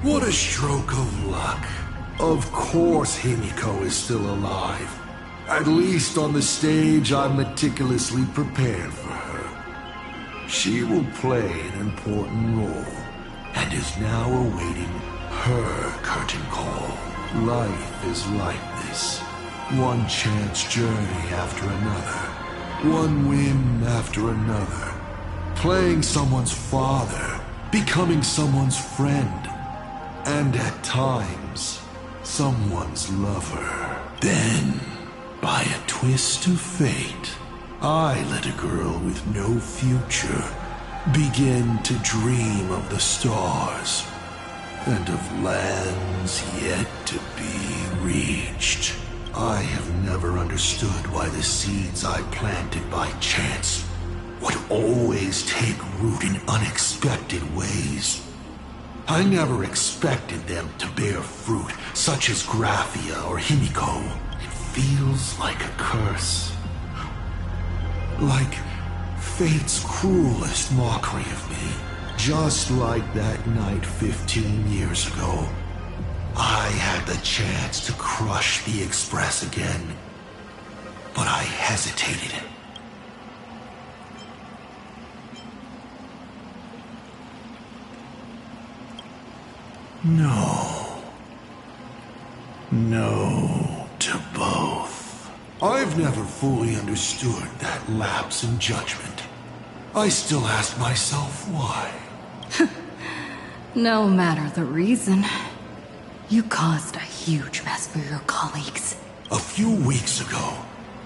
What a stroke of luck. Of course Himiko is still alive. At least on the stage I've meticulously prepared for her. She will play an important role, and is now awaiting her curtain call. Life is like this. One chance journey after another. One whim after another. Playing someone's father, becoming someone's friend, and at times, someone's lover. Then, by a twist of fate, I let a girl with no future begin to dream of the stars and of lands yet to be reached. I have never understood why the seeds I planted by chance would always take root in unexpected ways. I never expected them to bear fruit, such as Graphia or Himiko. It feels like a curse. Like fate's cruelest mockery of me. Just like that night 15 years ago. I had the chance to crush the Express again, but I hesitated. No. No to both. I've never fully understood that lapse in judgment. I still ask myself why. No matter the reason, you caused a huge mess for your colleagues. A few weeks ago,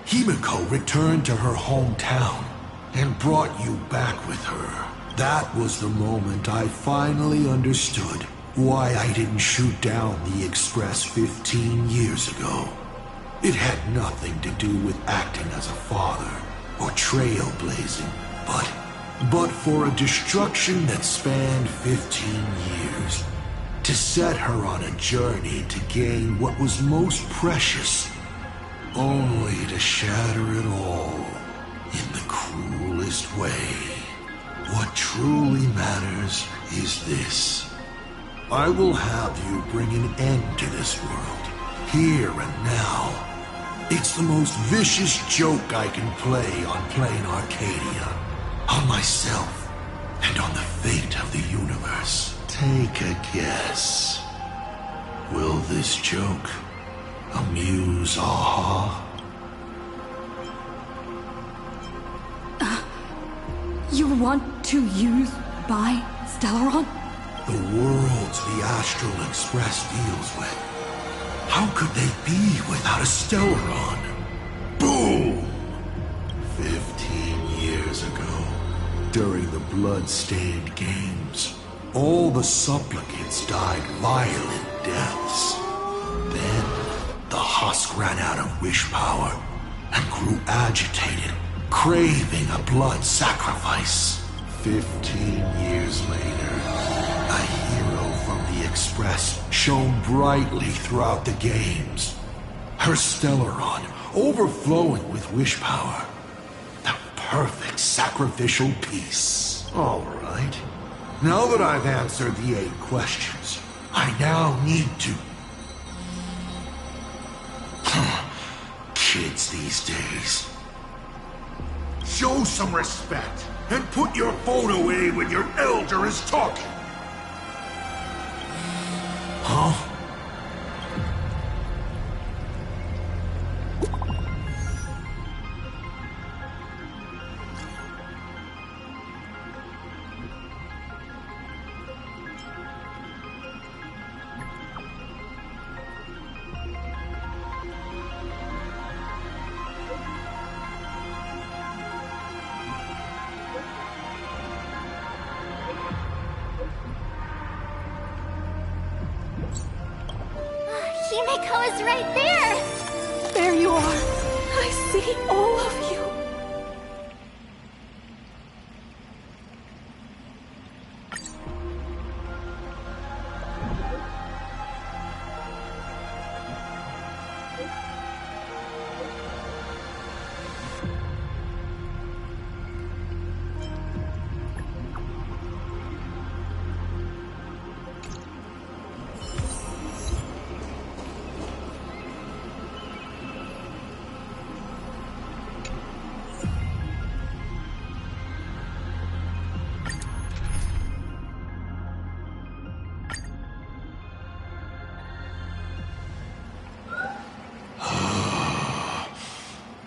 Himiko returned to her hometown and brought you back with her. That was the moment I finally understood why I didn't shoot down the Express 15 years ago. It had nothing to do with acting as a father or trailblazing, but for a destruction that spanned 15 years. To set her on a journey to gain what was most precious, only to shatter it all in the cruelest way. What truly matters is this. I will have you bring an end to this world, here and now. It's the most vicious joke I can play on Plane Arcadia, on myself, and on the fate of the universe. Take a guess. Will this joke amuse Aha? You want to use by Stellaron? The worlds the Astral Express deals with. How could they be without a Stellaron? Boom! 15 years ago, during the blood-stained games, all the supplicants died violent deaths. Then, the husk ran out of wish power and grew agitated, craving a blood sacrifice. 15 years later, a hero from the Express shone brightly throughout the games. Her Stellaron overflowing with wish power. The perfect sacrificial piece. All right. Now that I've answered the 8 questions, I now need to... kill kids these days. Show some respect, and put your phone away when your elder is talking. Huh? Himeko is right there! There you are. I see all of you.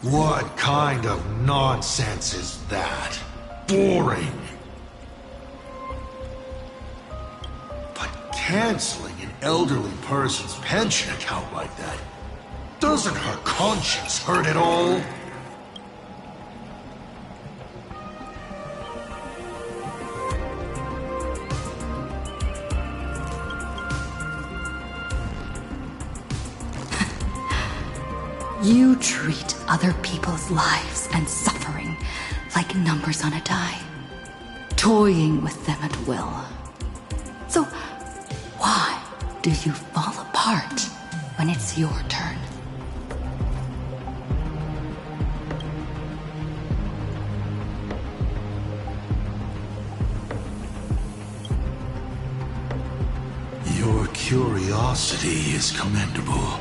What kind of nonsense is that? Boring. But canceling an elderly person's pension account like that, doesn't her conscience hurt at all? You treat other people's lives and suffering like numbers on a die, toying with them at will. So, why do you fall apart when it's your turn? Your curiosity is commendable.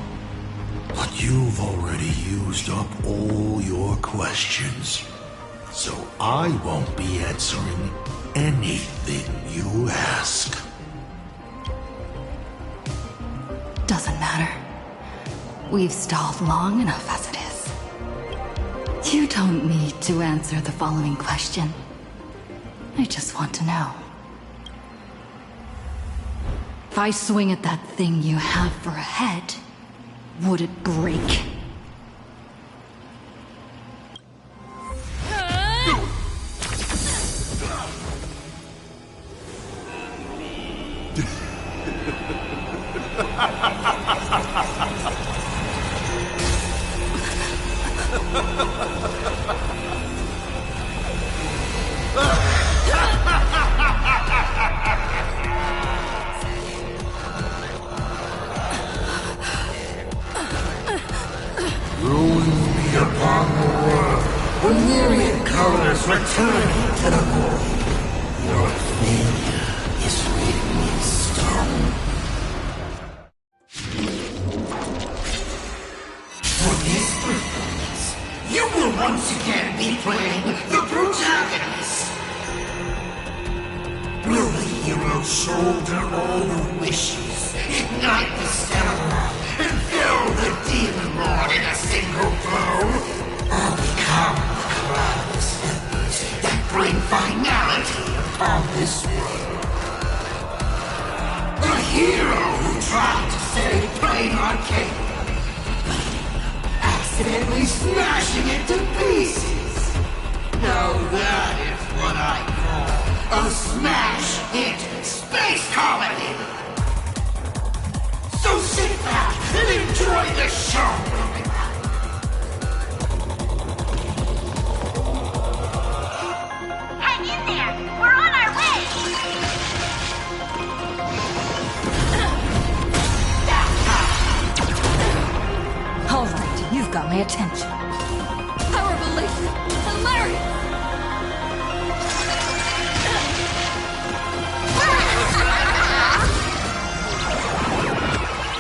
But you've already used up all your questions. So I won't be answering anything you ask. Doesn't matter. We've stalled long enough as it is. You don't need to answer the following question. I just want to know. If I swing at that thing you have for a head, would it break? Returning to the void. Your failure is written in stone. For this performance, you will once again be playing the protagonist. Will the hero shoulder all the wishes, ignite the stellar, and fill the demon lord in a single blow? Or become the cloudless that bring finality upon this world? A hero who tried to save Plain Arcadia, accidentally smashing it to pieces. Now that is what I call a smash hit space comedy. So sit back and enjoy the show. You've got my attention. Power belief! Hilarious!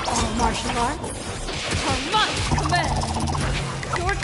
All martial arts are my command! Your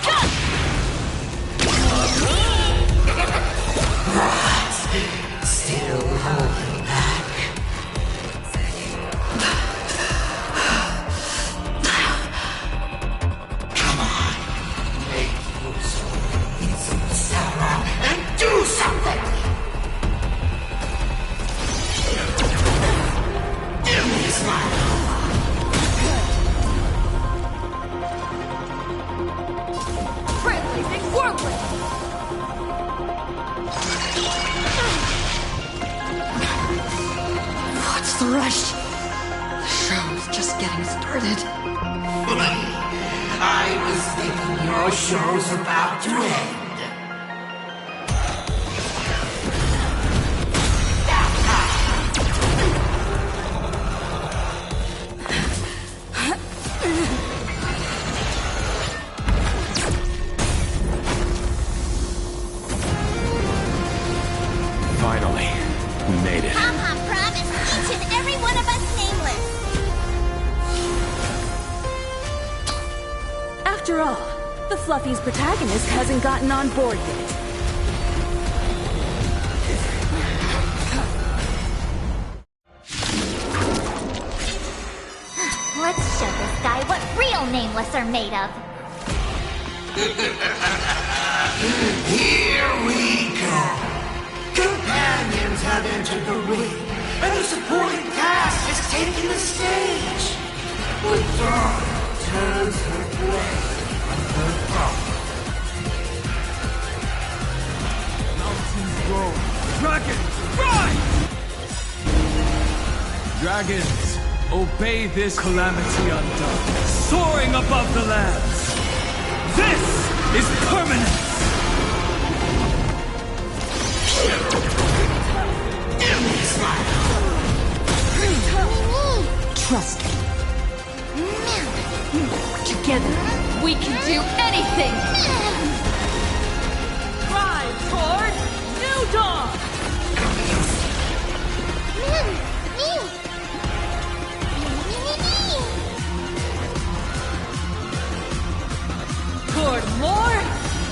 Relax, Thresh. The show's just getting started. I was thinking your show's about to end. Finally, we made it. Pom-Pom promised each and every one of us nameless. After all, the Fluffy's protagonist hasn't gotten on board yet. Let's show this guy what real nameless are made of. Here we go. Companions have entered the ring, and the supporting cast has taken the stage. But Dawn turns her blade on her foe. Mountains roar, dragons rise! Dragons, obey this calamity undone, soaring above the lands. This is permanence! Trust me. Together, we can do anything! Drive toward New Dawn! Toward more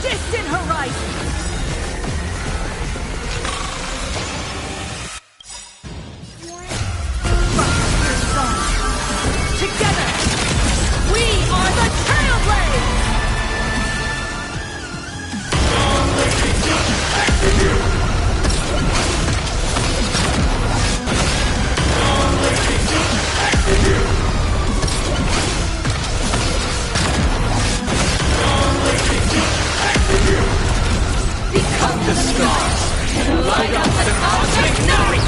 distant horizons! Together, we are the Trailblades! Become the stars and light up the cosmic night!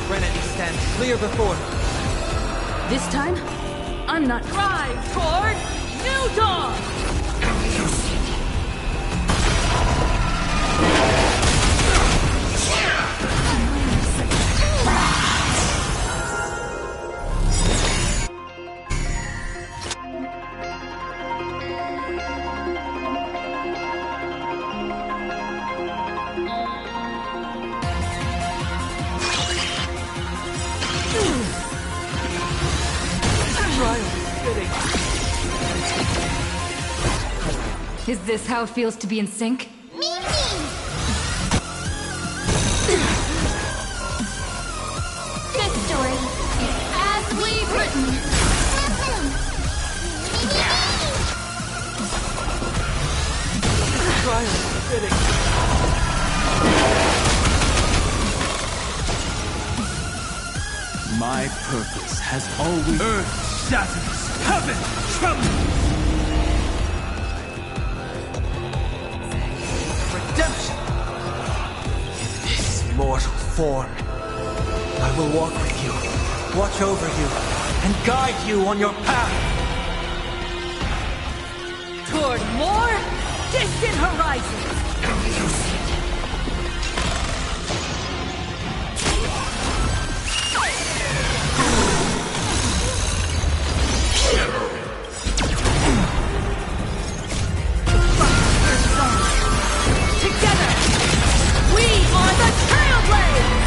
Trinity stands clear before me. This time, I'm not drive toward New Dawn! Is this how it feels to be in sync? This story is as we've written. My purpose has always... Earth shatters, heaven trembles! Redemption! In this mortal form, I will walk with you, watch over you, and guide you on your path! Toward more distant horizons! Together, we are the Trailblades!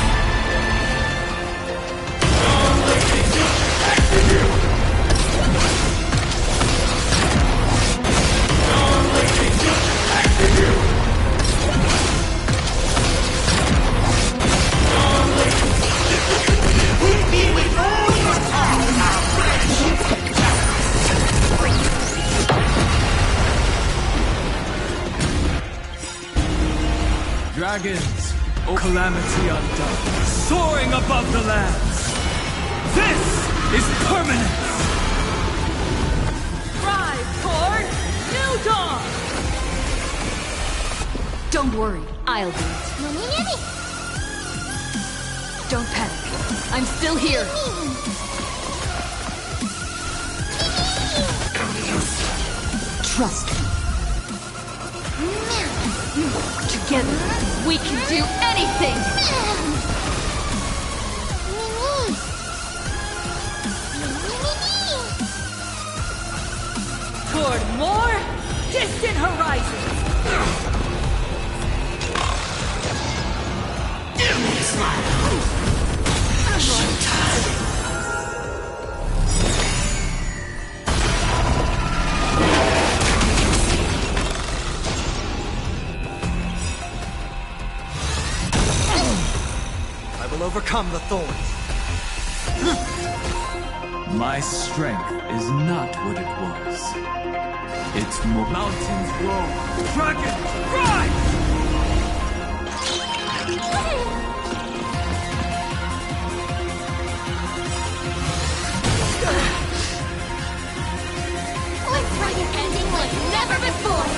Dragons, O calamity undone, soaring above the lands. This is permanence! Drive toward New Dawn! Don't worry. I'll do it. Don't panic. I'm still here. Trust me. Together, we can do anything! Toward more distant horizons! Overcome the thorns. My strength is not what it was. It's more. Mountains roar. Dragons rise! Let's write an ending like never before!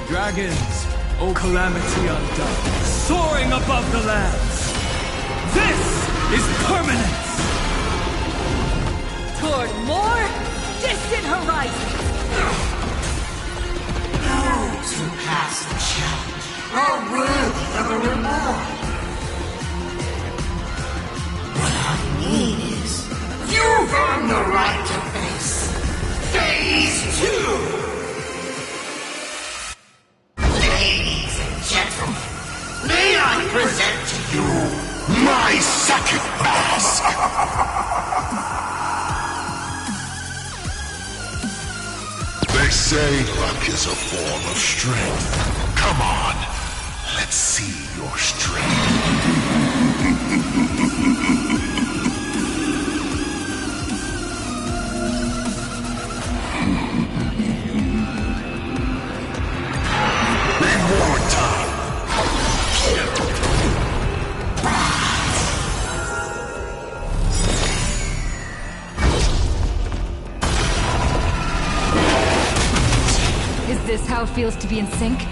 Dragons, O calamity undone, soaring above the lands. This is permanence! Toward more distant horizons! Those who pass the challenge are worthy of a reward. What I mean is, you've earned the right to face Phase 2! Ladies and gentlemen, may I present to you my second mask! They say luck is a form of strength. Come on, let's see your strength. Reward time! Is this how it feels to be in sync?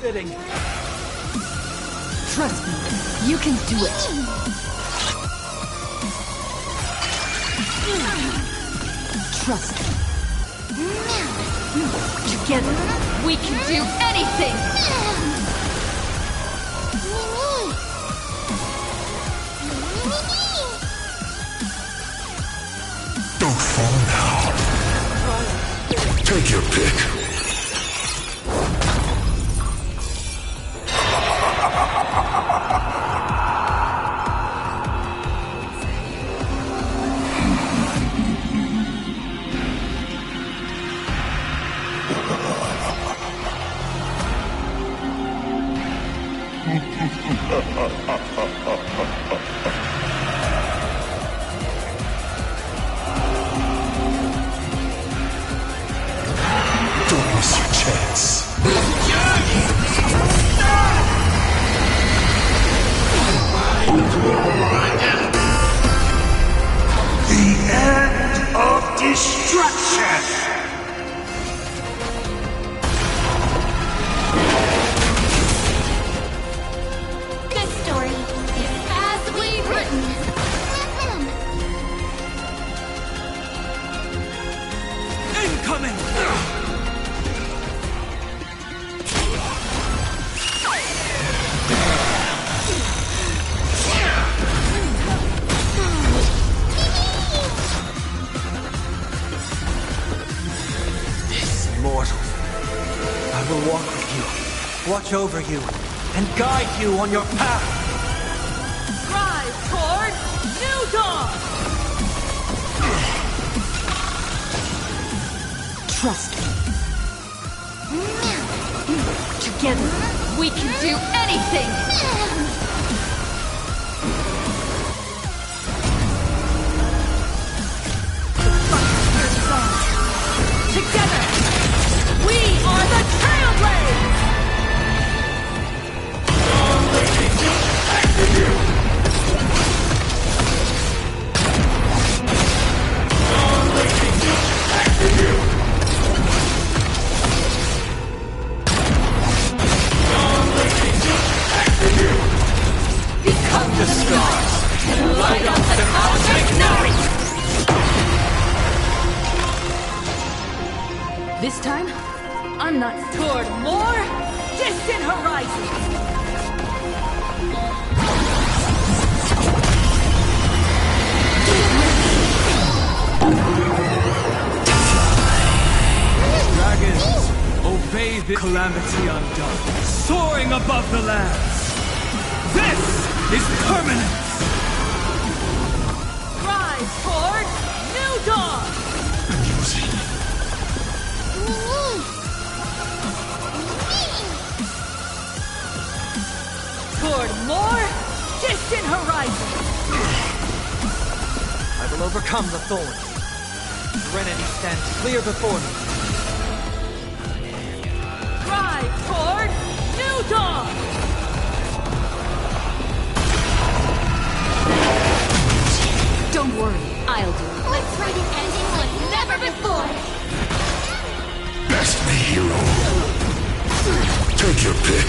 Spitting. Trust me, you can do it. Trust me. Together, we can do anything! Don't fall now. Take your pick. Don't miss your chance. The end of destruction! This story is as we've written. Incoming! Mortal, I will walk with you, watch over you, and guide you on your path. Rise toward New Dawn! Trust me. Together, we can do anything! Together, we are the Trailblades! Become the stars! Light up the cosmic night! This time, I'm not toward more distant horizons! Dragons, obey the calamity undone, soaring above the lands. This is permanence! Rise toward New Dawn! Toward more distant horizons! I will overcome the thorns. Serenity stands clear before me. Rise toward New Dawn! Don't worry, I'll do it. Let's write an ending like never before! Best me hero. Take your pick.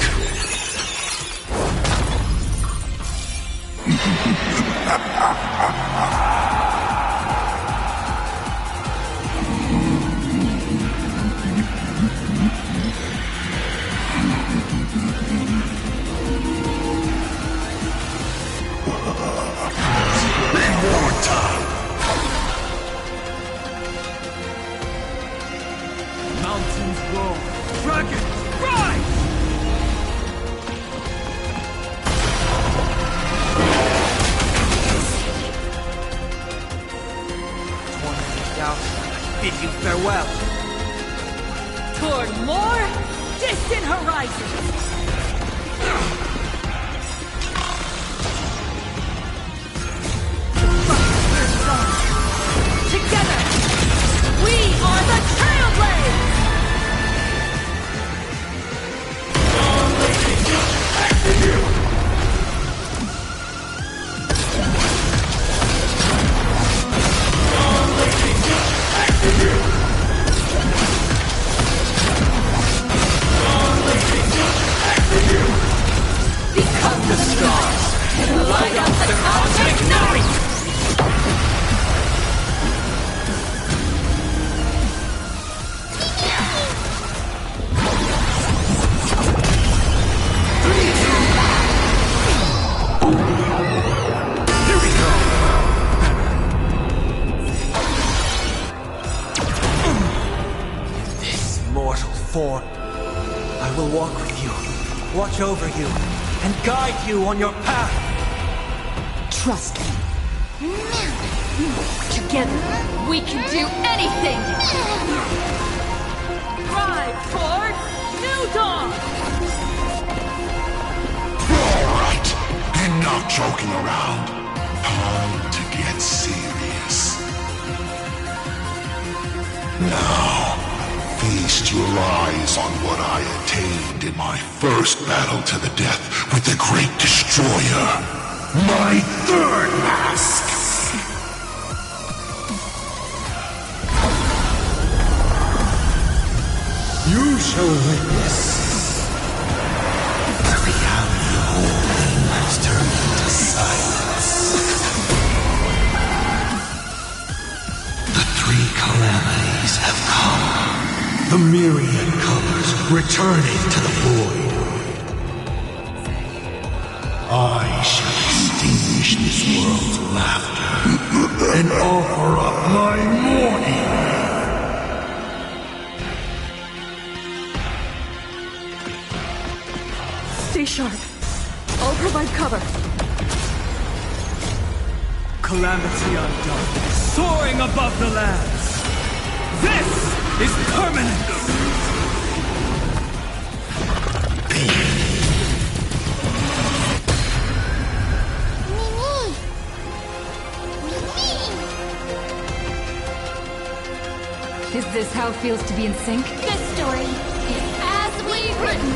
Reward time. Mountains roar, dragons rise! Tormented doubt, bid you farewell. Toward more distant horizons! Together, we are the Trailblades! Become the stars! Light up the cosmic night! Form. I will walk with you, watch over you, and guide you on your path. Trust me. Together, we can do anything! Drive toward New Dawn! Stop joking around. Time to get serious. Now, feast your eyes on what I attained in my first battle to the death with the Great Destroyer. My third mask! You shall witness. The reality of all things turned into silence. The three calamities have come. The myriad colors returning to the void. I shall extinguish this world's laughter and offer up my mourning. Stay sharp. I'll provide cover. Calamity undone, soaring above the lands. This is permanent. Is this how it feels to be in sync? This story is as we've written.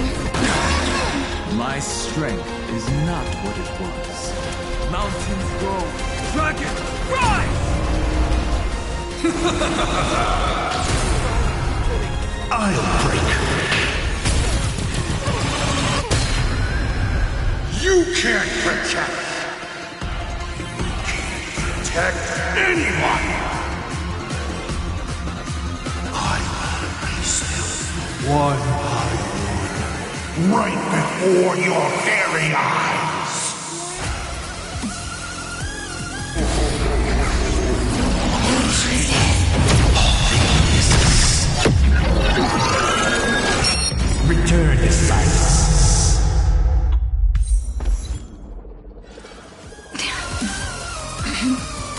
My strength is not what it was. Mountains grow, dragons rise! I'll break. You can't protect. You can't protect anyone. I will release them one by one, right before your very eyes. Return to silence.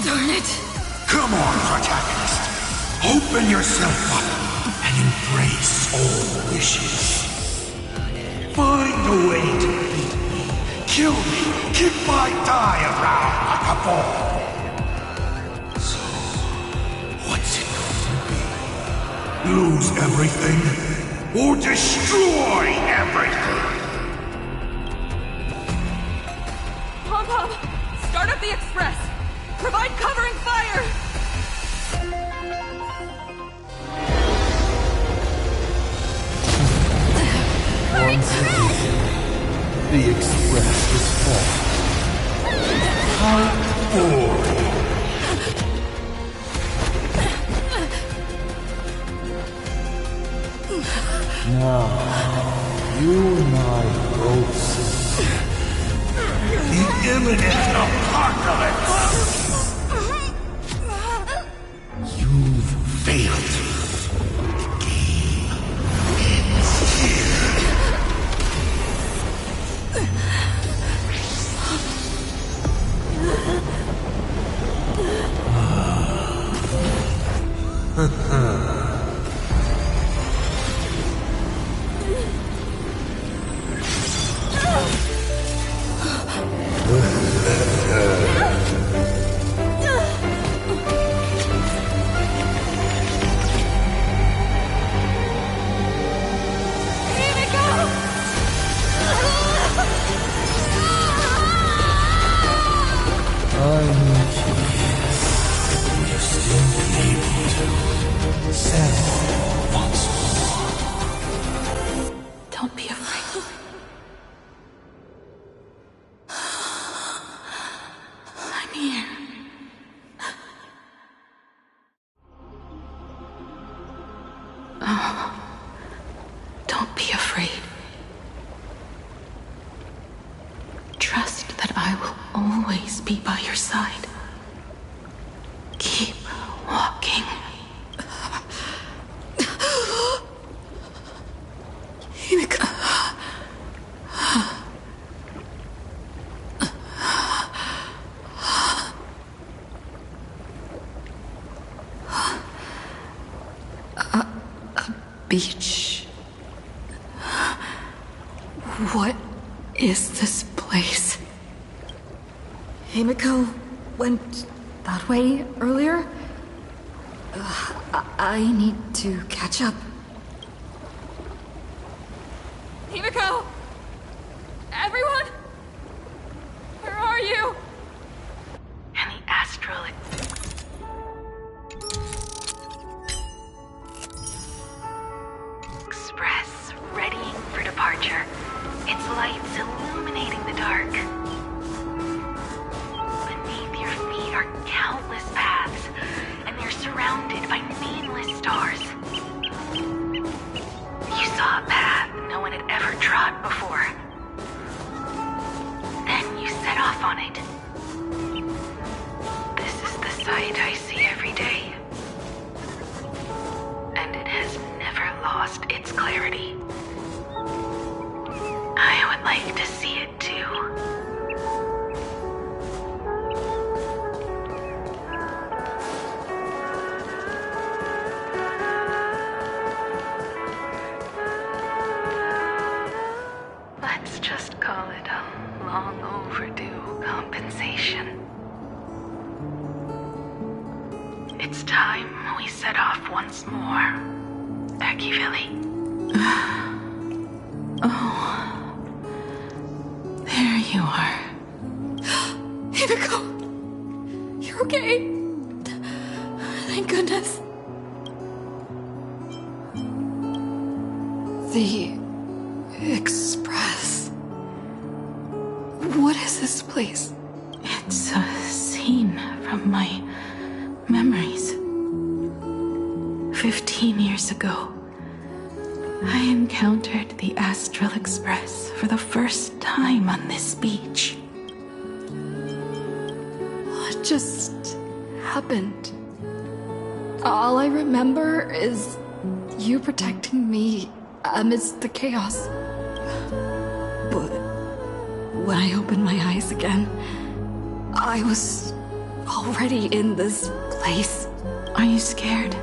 Darn it. Come on, protagonist. Open yourself up and embrace all wishes. Find a way to beat me, kill me, kick my die around like a ball. So, what's it going to be? Lose everything or destroy everything. Pom-Pom, start up the express. Provide covering fire. Once again, the express is full. How boring. Now, you and I both see the imminent apocalypse. You've failed. The game ends here. Don't be afraid. I'm here. Oh, don't be afraid. Trust that I will always be by your side. Keep walking. Himiko. A beach. What is this place? Himiko went that way earlier. I need to catch up. Himiko! Everyone? Where are you? And the astral express readying for departure. Its lights illuminating the dark. Beneath your feet are countless paths, and you're surrounded by nameless stars. You saw a path no one had ever trod before. Then you set off on it. This is the sight I see every day. And it has never lost its clarity. I would like to see it too. Let's just call it a long overdue compensation. It's time we set off once more, Akivili. Oh, there you are. Himiko! You're okay? Thank goodness. The Express. What is this place? It's a scene from my memories. 15 years ago, I encountered the Astral Express for the first time on this beach. What just happened? All I remember is you protecting me amidst the chaos. But when I opened my eyes again, I was already in this place. Are you scared?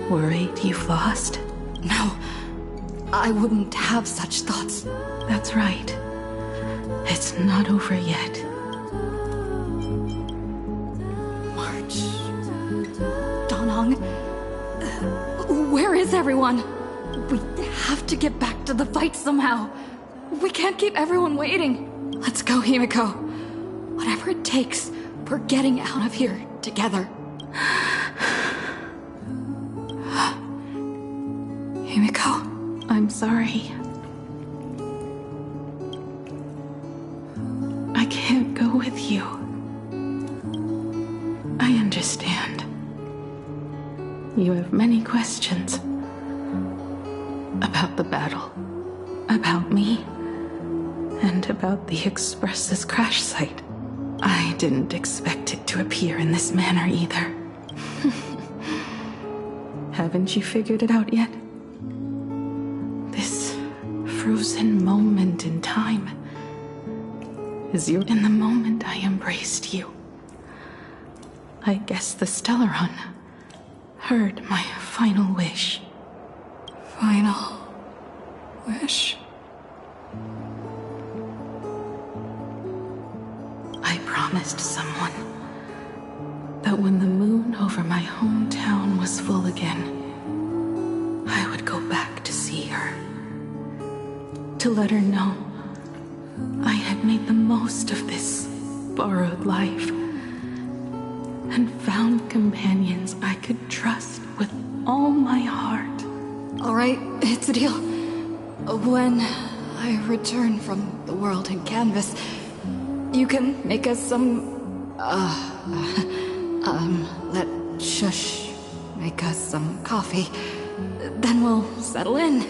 Worried you've lost? No, I wouldn't have such thoughts. That's right. It's not over yet. March. Danong. Where is everyone? We have to get back to the fight somehow. We can't keep everyone waiting. Let's go, Himiko. Whatever it takes, we're getting out of here together. Himiko, I'm sorry. I can't go with you. I understand. You have many questions. About the battle. About me. And about the Express's crash site. I didn't expect it to appear in this manner either. Haven't you figured it out yet? This frozen moment in time is you in the moment I embraced you. I guess the Stellaron heard my final wish. Final wish? I promised someone that when the moon over my hometown was full again, I would go back to see her. To let her know I had made the most of this borrowed life and found companions I could trust with all my heart. All right, it's a deal. When I return from the world in canvas, you can make us some, let Shush make us some coffee. Then we'll settle in,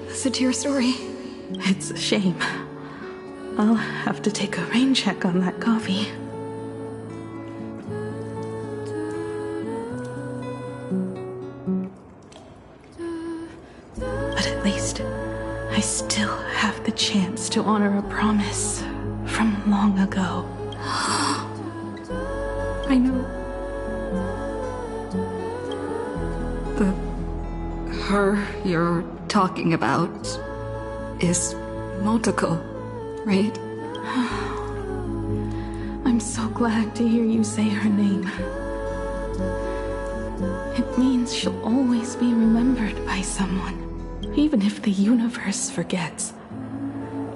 listen to your story. It's a shame. I'll have to take a rain check on that coffee. But at least I still have the chance to honor a promise from long ago. I know. Her you're talking about is Motoko, right? I'm glad to hear you say her name. It means she'll always be remembered by someone, even if the universe forgets.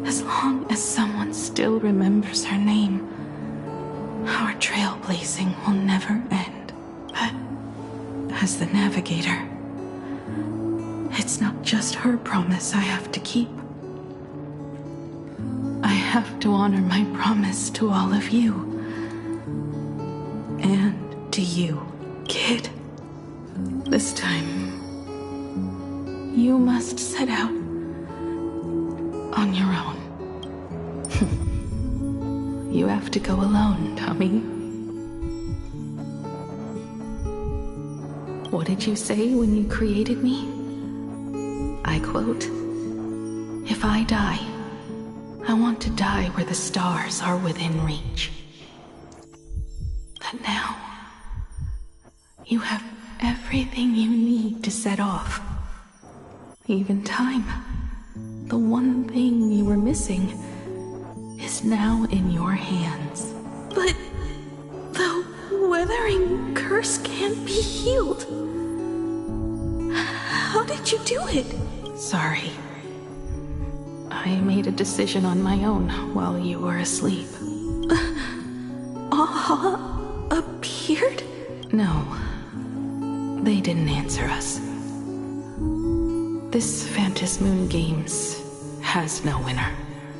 As long as someone still remembers her name, our trailblazing will never end. But as the Navigator, it's not just her promise I have to keep. I have to honor my promise to all of you. And to you, kid. This time, you must set out on your own. You have to go alone, Tommy. What did you say when you created me? I quote, "If I die, I want to die where the stars are within reach." But now, you have everything you need to set off. Even time. The one thing you were missing is now in your hands. But the weathering curse can't be healed. How did you do it? Sorry. I made a decision on my own while you were asleep. Appeared? No. They didn't answer us. This Phantasmoon Games has no winner.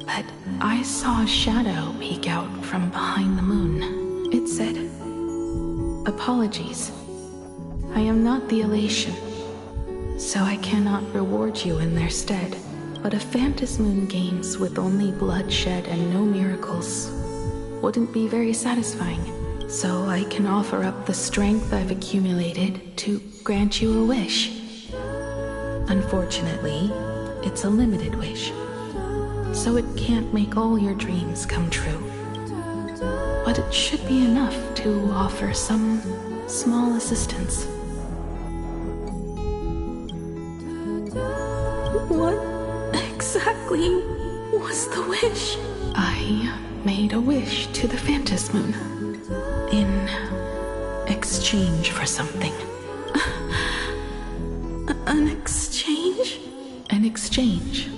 But I saw a shadow peek out from behind the moon. It said, "Apologies. I am not the Elation, so I cannot reward you in their stead. But a Phantasmoon Games with only bloodshed and no miracles wouldn't be very satisfying. So I can offer up the strength I've accumulated to grant you a wish. Unfortunately, it's a limited wish, so it can't make all your dreams come true. But it should be enough to offer some small assistance." What exactly was the wish? I made a wish to the Phantasmoon in exchange for something. An exchange? An exchange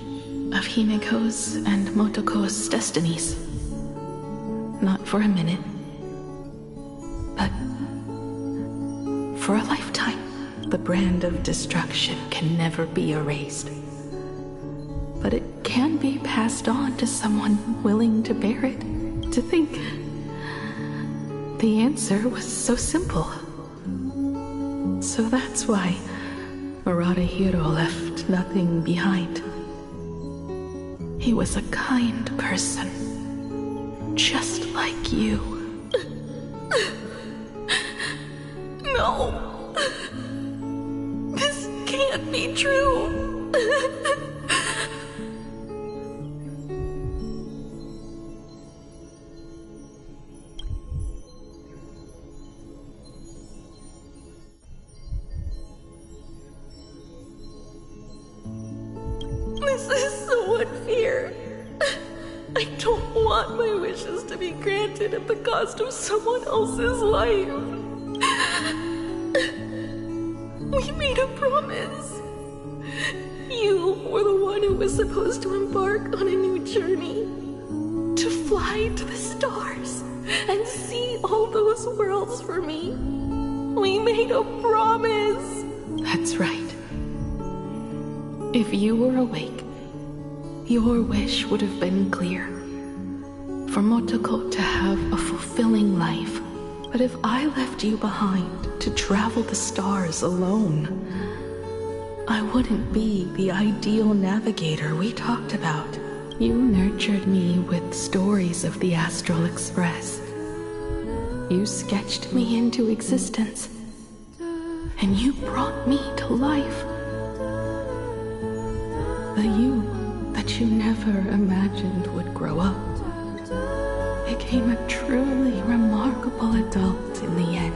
of Himiko's and Motoko's destinies. Not for a minute, but for a lifetime. The brand of destruction can never be erased, but it can be passed on to someone willing to bear it. To think the answer was so simple. So that's why Murata-Hiro left nothing behind. He was a kind person, just like you. No! This can't be true! This is so unfair. I don't want my wishes to be granted at the cost of someone else's life. We made a promise. You were the one who was supposed to embark on a new journey. To fly to the stars and see all those worlds for me. We made a promise. That's right. If you were awake, your wish would have been clear. For Motoko to have a fulfilling life. But if I left you behind to travel the stars alone, I wouldn't be the ideal navigator we talked about. You nurtured me with stories of the Astral Express. You sketched me into existence. And you brought me to life. The you that you never imagined would grow up became a truly remarkable adult in the end.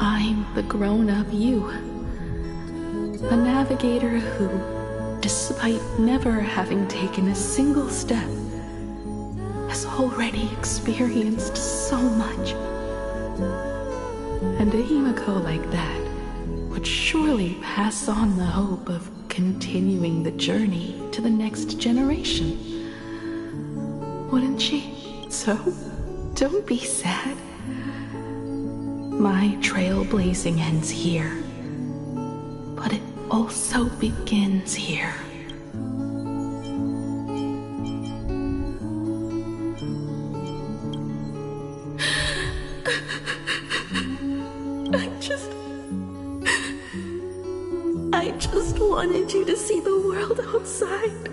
I'm the grown-up you. A navigator who, despite never having taken a single step, has already experienced so much. And a Himiko like that would surely pass on the hope of continuing the journey to the next generation. Wouldn't she? So, don't be sad. My trailblazing ends here, but it also begins here. I just wanted you to see the world outside.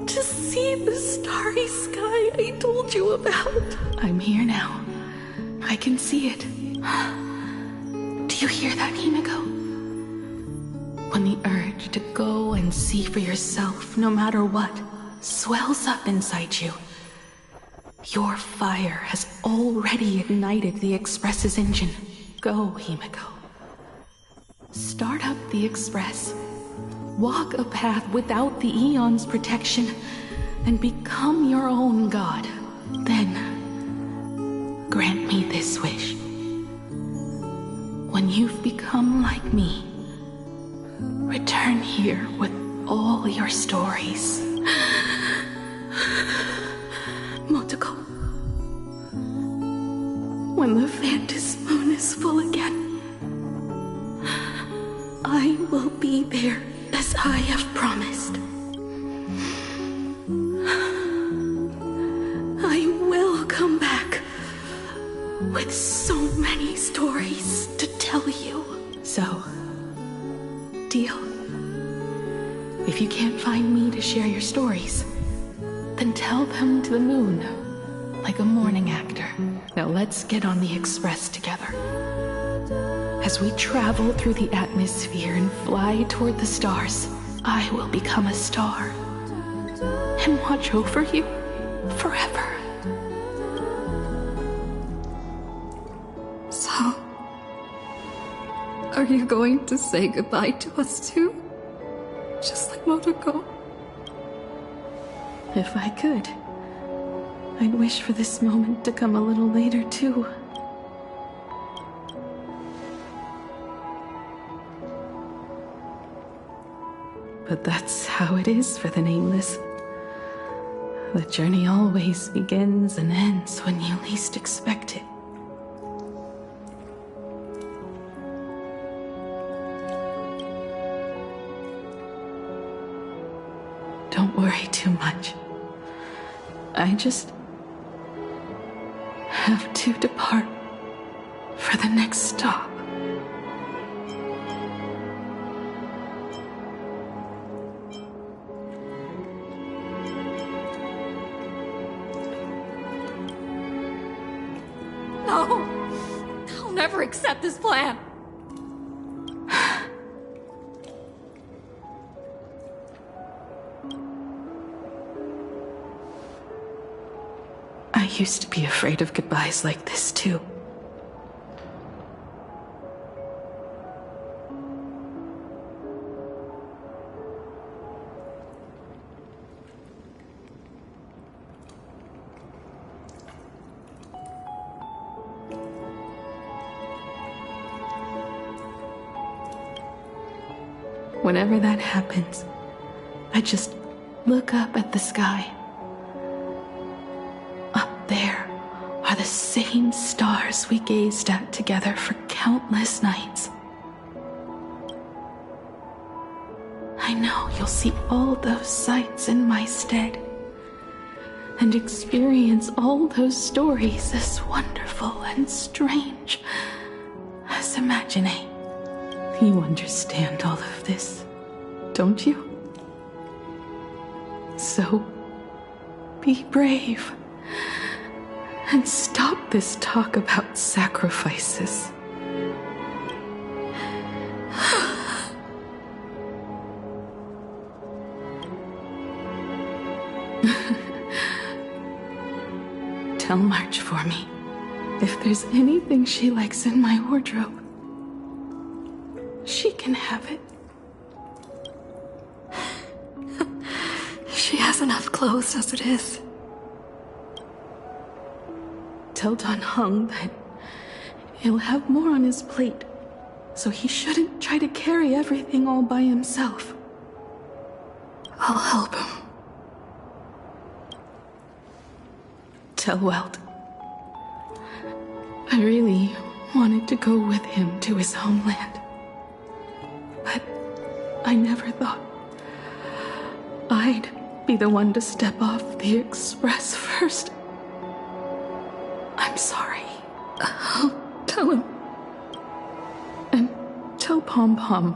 To see the starry sky I told you about. I'm here now. I can see it. Do you hear that, Himiko? When the urge to go and see for yourself, no matter what, swells up inside you, your fire has already ignited the Express's engine. Go, Himiko. Start up the Express. Walk a path without the Aeon's protection, and become your own god. Then, grant me this wish. When you've become like me, return here with all your stories. Motoko, when the Phantom Moon is full again, I will be there as I have promised. I will come back with so many stories to tell you. So, deal. If you can't find me to share your stories, then tell them to the moon, like a morning actor. Now let's get on the Express together. As we travel through the atmosphere and fly toward the stars, I will become a star and watch over you forever. So, are you going to say goodbye to us too? Just like Motoko? If I could, I'd wish for this moment to come a little later too. But that's how it is for the Nameless. The journey always begins and ends when you least expect it. Don't worry too much. I just have to depart for the next stop. No! I'll never accept this plan! I used to be afraid of goodbyes like this too. Whenever that happens, I just look up at the sky. Up there are the same stars we gazed at together for countless nights. I know you'll see all those sights in my stead, and experience all those stories as wonderful and strange as imagining. You understand all of this, don't you? So, be brave, and stop this talk about sacrifices. Tell March for me if there's anything she likes in my wardrobe. She can have it. She has enough clothes as it is. Tell Dan Heng that he'll have more on his plate, so he shouldn't try to carry everything all by himself. I'll help him. Tell Welt I really wanted to go with him to his homeland, but I never thought I'd be the one to step off the Express first. I'm sorry. I'll tell him. And tell Pom Pom,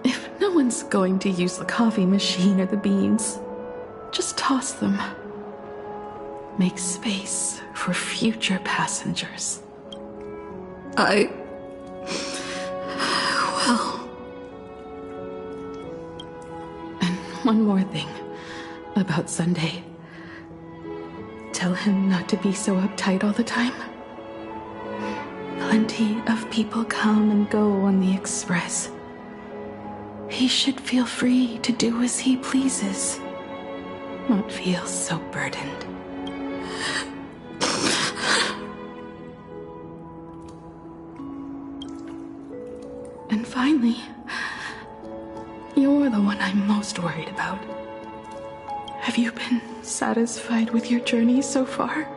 if no one's going to use the coffee machine or the beans, just toss them. Make space for future passengers. Well. And one more thing about Sunday. Tell him not to be so uptight all the time. Plenty of people come and go on the Express. He should feel free to do as he pleases, not feel so burdened. And finally, you're the one I'm most worried about. Have you been satisfied with your journey so far?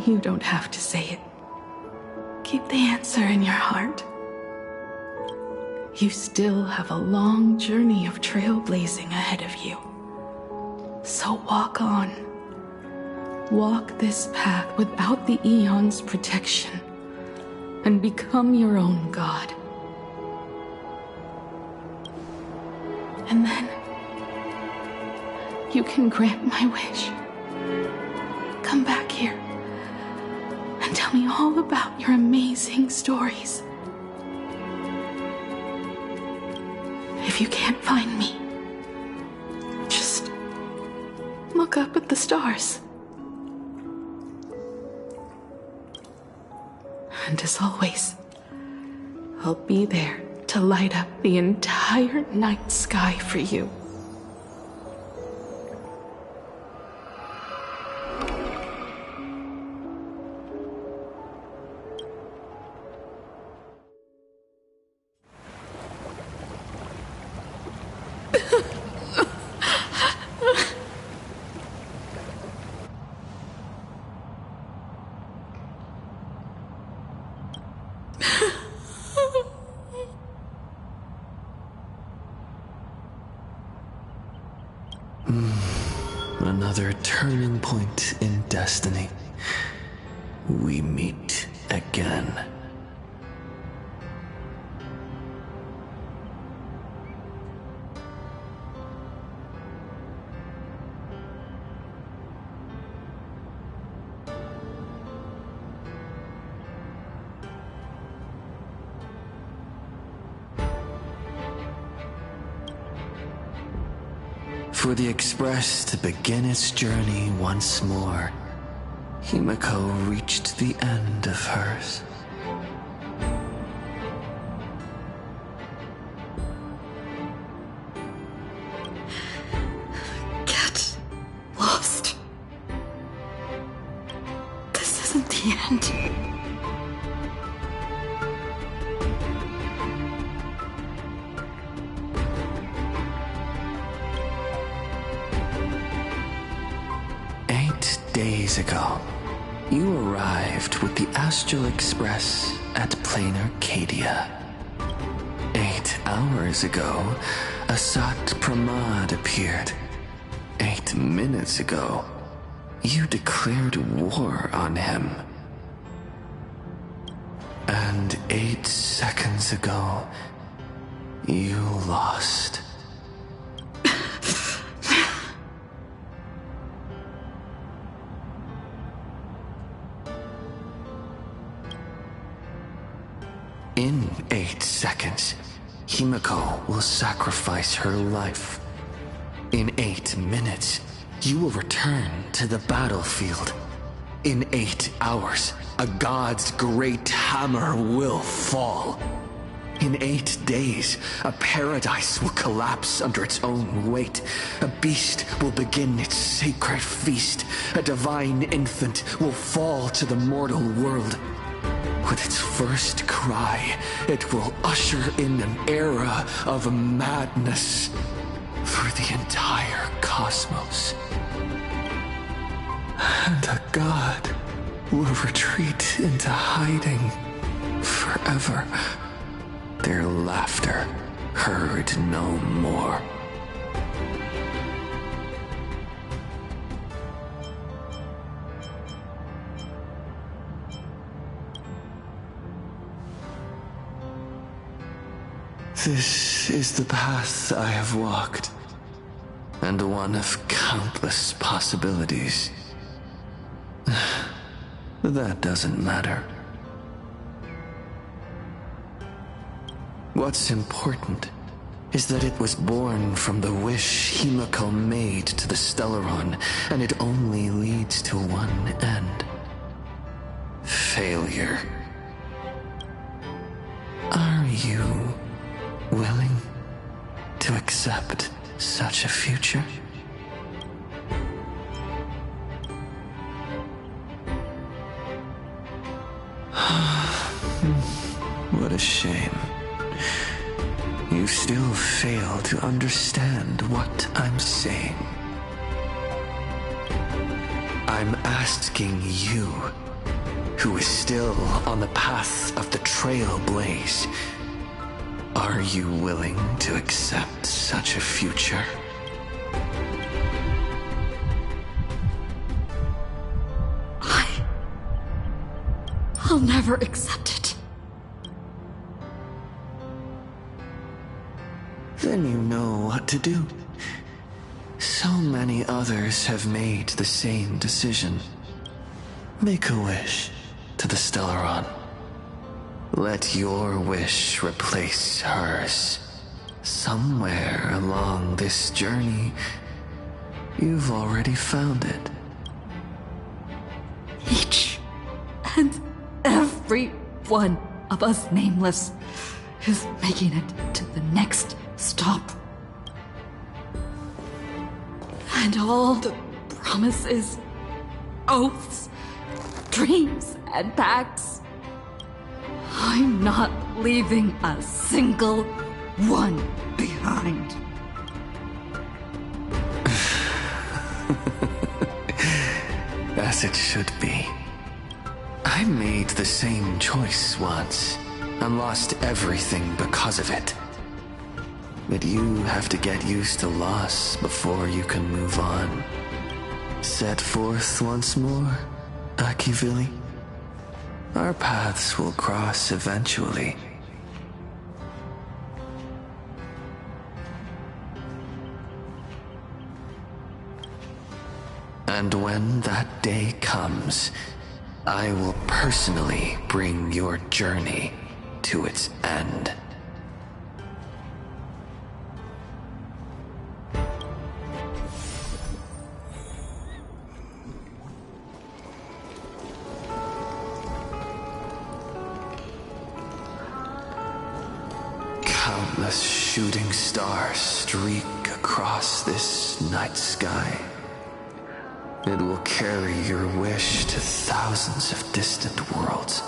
You don't have to say it. Keep the answer in your heart. You still have a long journey of trailblazing ahead of you. So walk on. Walk this path without the Aeon's protection, and become your own god. And then, you can grant my wish. Come back here, and tell me all about your amazing stories. If you can't find me, just look up at the stars. And as always, I'll be there to light up the entire night sky for you. Another turning point in destiny. We meet again. For the Express to begin its journey once more, Himiko reached the end of hers. Get lost. This isn't the end. 8 days ago, you arrived with the Astral Express at Plain Arcadia. 8 hours ago, Asat Pramad appeared. 8 minutes ago, you declared war on him. And 8 seconds ago, you lost. In 8 seconds, Himiko will sacrifice her life. In 8 minutes, you will return to the battlefield. In 8 hours, a god's great hammer will fall. In 8 days, a paradise will collapse under its own weight. A beast will begin its sacred feast. A divine infant will fall to the mortal world. With its first cry, it will usher in an era of madness for the entire cosmos. And a god will retreat into hiding forever. Their laughter heard no more. This is the path I have walked, and one of countless possibilities. That doesn't matter. What's important is that it was born from the wish Himiko made to the Stellaron, and it only leads to one end. Failure. Are you willing to accept such a future? What a shame. You still fail to understand what I'm saying. I'm asking you, who is still on the path of the Trailblaze, are you willing to accept such a future? I'll never accept it. Then you know what to do. So many others have made the same decision. Make a wish to the Stellaron. Let your wish replace hers. Somewhere along this journey, you've already found it. Each and every one of us nameless is making it to the next stop. And all the promises, oaths, dreams, and pacts, I'm not leaving a single one behind. As it should be. I made the same choice once, and lost everything because of it. But you have to get used to loss before you can move on. Set forth once more, Akivili. Our paths will cross eventually. And when that day comes, I will personally bring your journey to its end. Countless shooting stars streak across this night sky. It will carry your wish to thousands of distant worlds.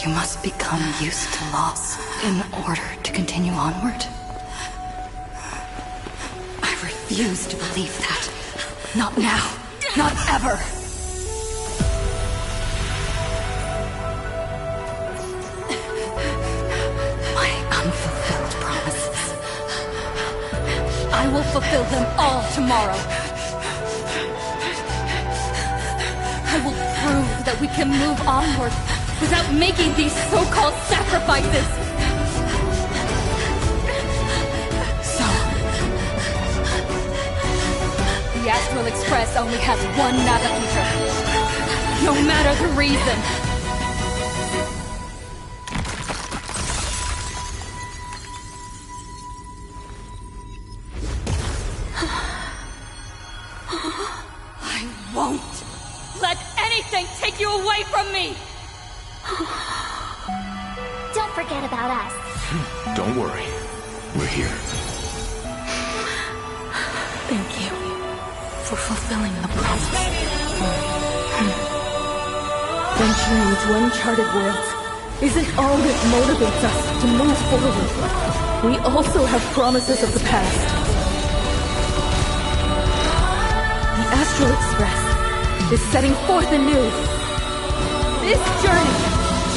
You must become used to loss in order to continue onward. I refuse to believe that. Not now. Not ever. My unfulfilled promises. I will fulfill them all tomorrow. I will prove that we can move onward without making these so-called sacrifices. The Astral Express only has one navigator. No matter the reason. I won't let anything take you away from me! Don't forget about us. Don't worry. We're here. Thank you for fulfilling the promise. Venturing into uncharted worlds isn't all that motivates us to move forward. We also have promises of the past. The Astral Express is setting forth anew. This journey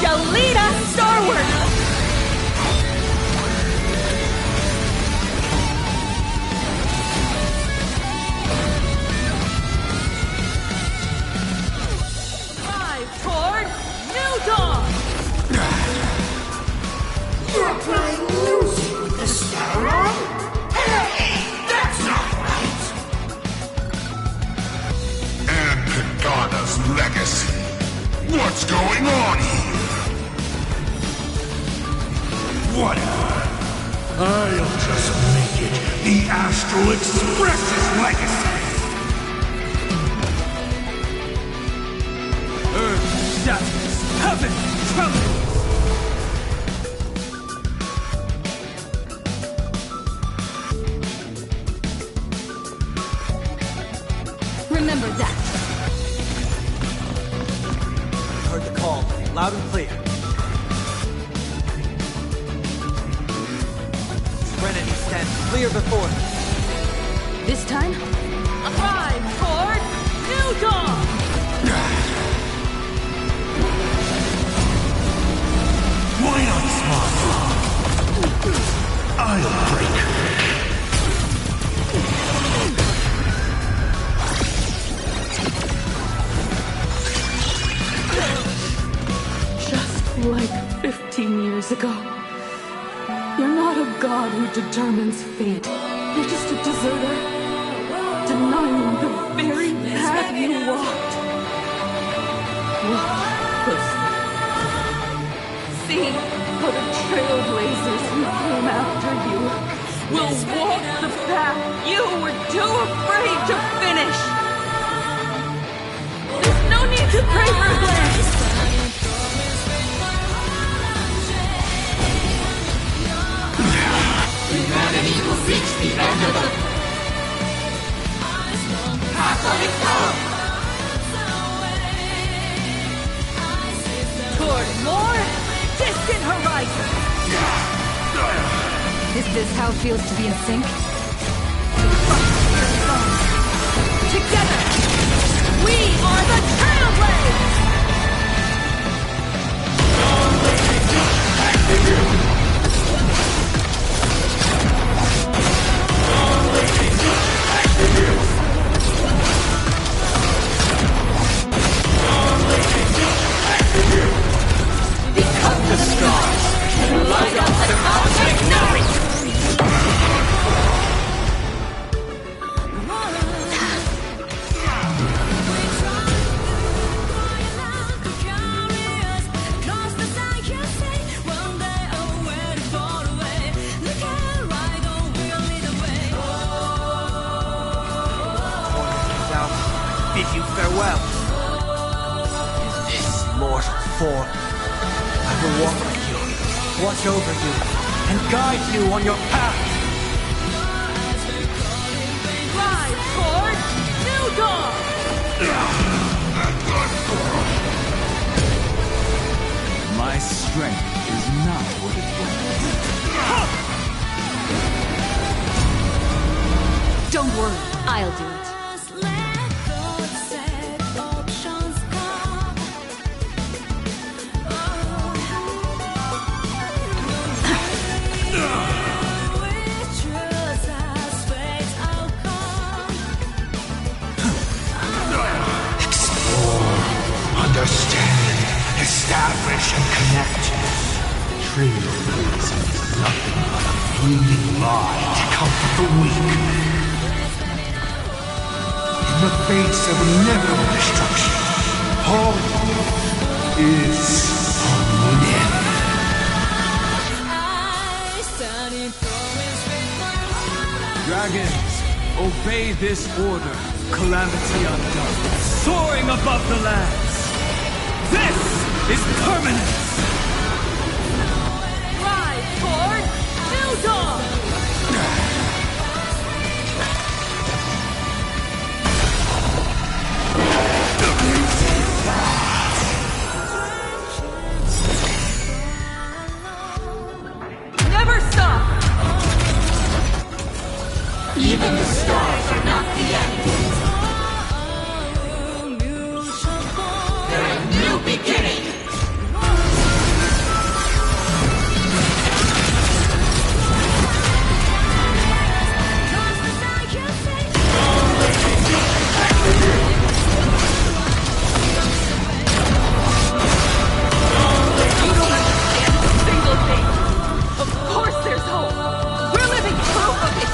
shall lead us starward! You're playing music with the Sparrow? Hey, that's not right! And Pagana's legacy. What's going on here? Whatever. I'll just make it the Astral Express's legacy. Earth, darkness, heaven, trembles! Remember that. Heard the call, loud and clear. Serenity stands clear before us. This time, arrive toward New Dawn! Why not smile? I'll break. Just like 15 years ago. You're not a god who determines fate. You're just a deserter, denying the very path you walked. Look closely. See how the trailblazers who came after you will walk the path you were too afraid to finish. There's no need to pray for glance. Humanity will reach the end of the Catholic Power! Toward more distant horizons! Is this how it feels to be in sync? Together, we are the Trailblazers! Become the stars and light up the cosmic night! Bid you farewell. In this mortal form, I will walk with you, watch over you, and guide you on your path. Rise toward New Dawn! My strength is not what it was. Don't worry, I'll do it. Understand, establish, and connect. Trailblazing is nothing but a fleeting lie to comfort the weak. In the face of inevitable destruction, Home is forbidden. Dragons, obey this order. Calamity undone, soaring above the lands. This is permanence! Rise toward New Dawn! Never stop! Even the stars are not the end. They're a new beginning. Of course there's hope! We're living proof of it!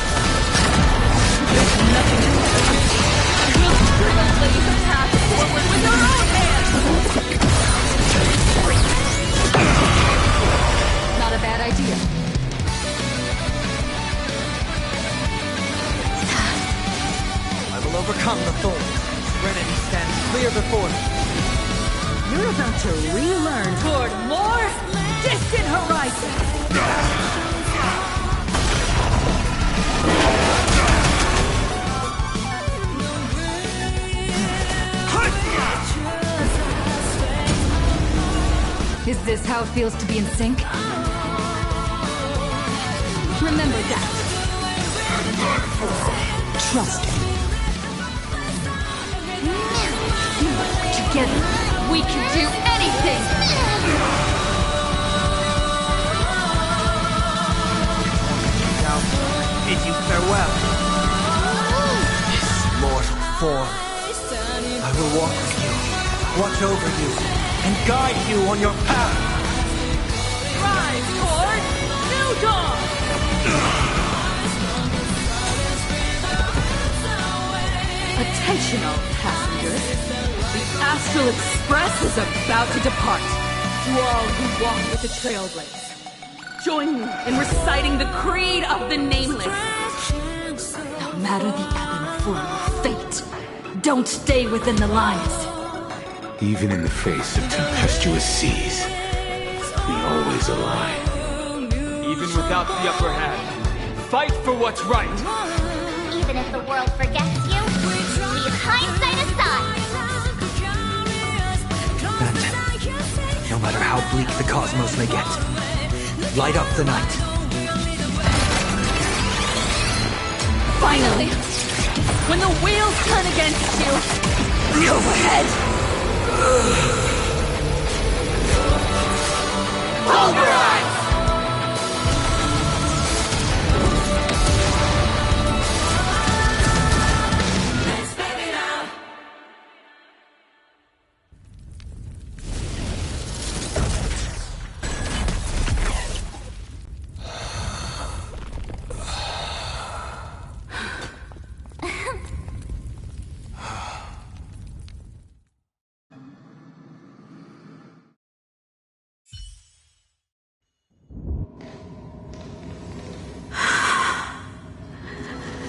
There's nothing in it. We'll blaze a path forward with our own hands! Not a bad idea. I will overcome the thorns. Serenity stands clear before me. You're about to relearn toward more distant horizons! Is this how it feels to be in sync? Remember that. Trust me. Together, we can do anything! Now, bid you farewell. This mortal form. I will walk with you, watch over you, and guide you on your path. Rise toward New Dawn! Attention all passengers. The Astral Express is about to depart. To all who walk with the Trailblaze, join me in reciting the Creed of the Nameless. No matter the ebb and flow of fate, don't stay within the lines. Even in the face of tempestuous seas, we always align. Even without the upper hand, fight for what's right! Even if the world forgets you, leave hindsight aside. And no matter how bleak the cosmos may get, light up the night. Finally! When the wheels turn against you, go ahead! Pulverize!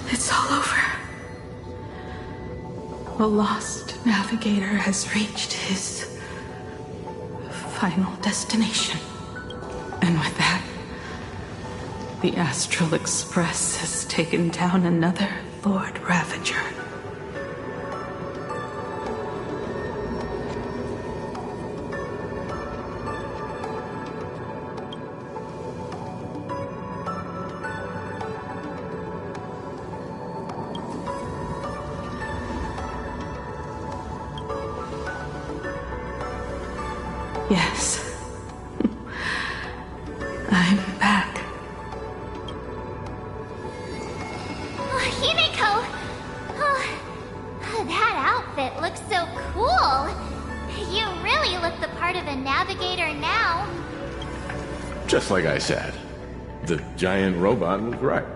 It's all over. The lost navigator has reached his final destination. And with that, the Astral Express has taken down another Lord Ravager. Yes. I'm back. Oh, Himeko! Oh, that outfit looks so cool. You really look the part of a navigator now. Just like I said, the giant robot was right.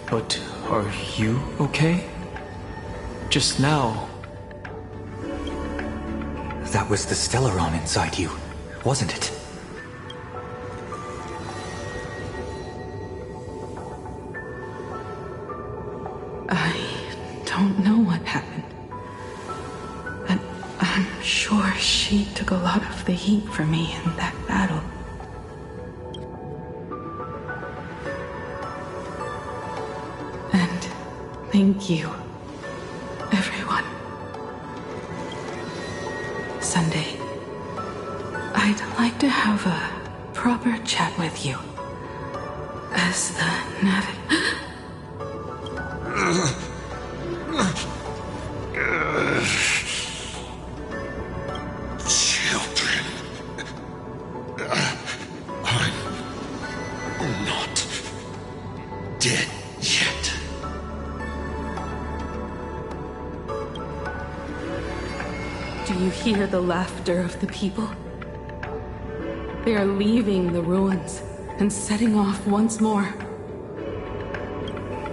But are you okay? just now. That was the Stellaron inside you, wasn't it? I don't know what happened. But I'm sure she took a lot of the heat for me in that battle. And thank you, everyone. Sunday, I'd like to have a proper chat with you. As the Children. I'm not dead yet. Do you hear the laughter of the people? They are leaving the ruins and setting off once more.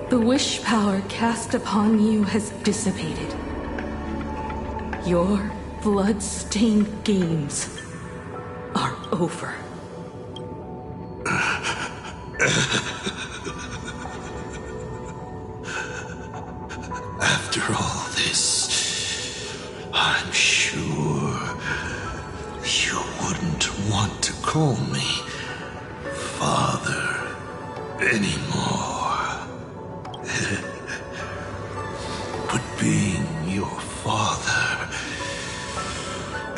The wish power cast upon you has dissipated. Your blood-stained games are over. After all this, I'm sure you wouldn't want to call me Father anymore. But being your father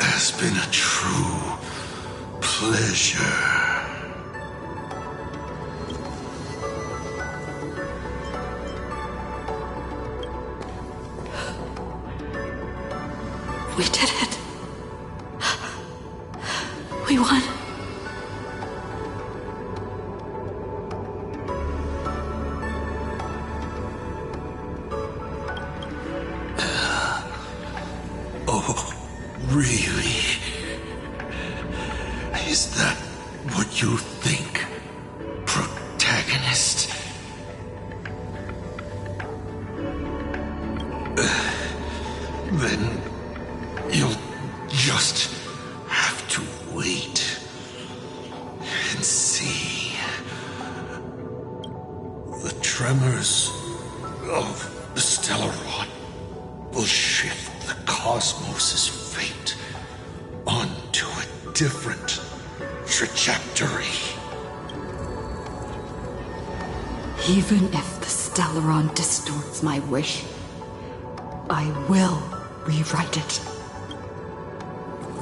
has been a true pleasure. We did it. We won. Oh, really? Is that what you think, protagonist? Then you'll just have to wait and see. The tremors of the Stellaron will shift the cosmos's fate onto a different trajectory. Even if the Stellaron distorts my wish, I will rewrite it.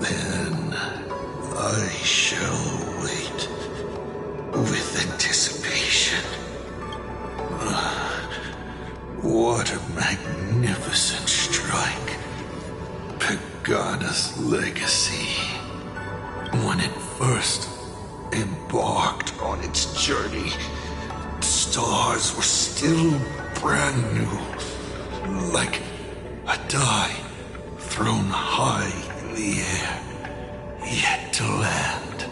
Then I shall wait with anticipation. What a magnificent strike. Pegana's legacy. When it first embarked on its journey, the stars were still brand new, like a die thrown high in the air, yet to land.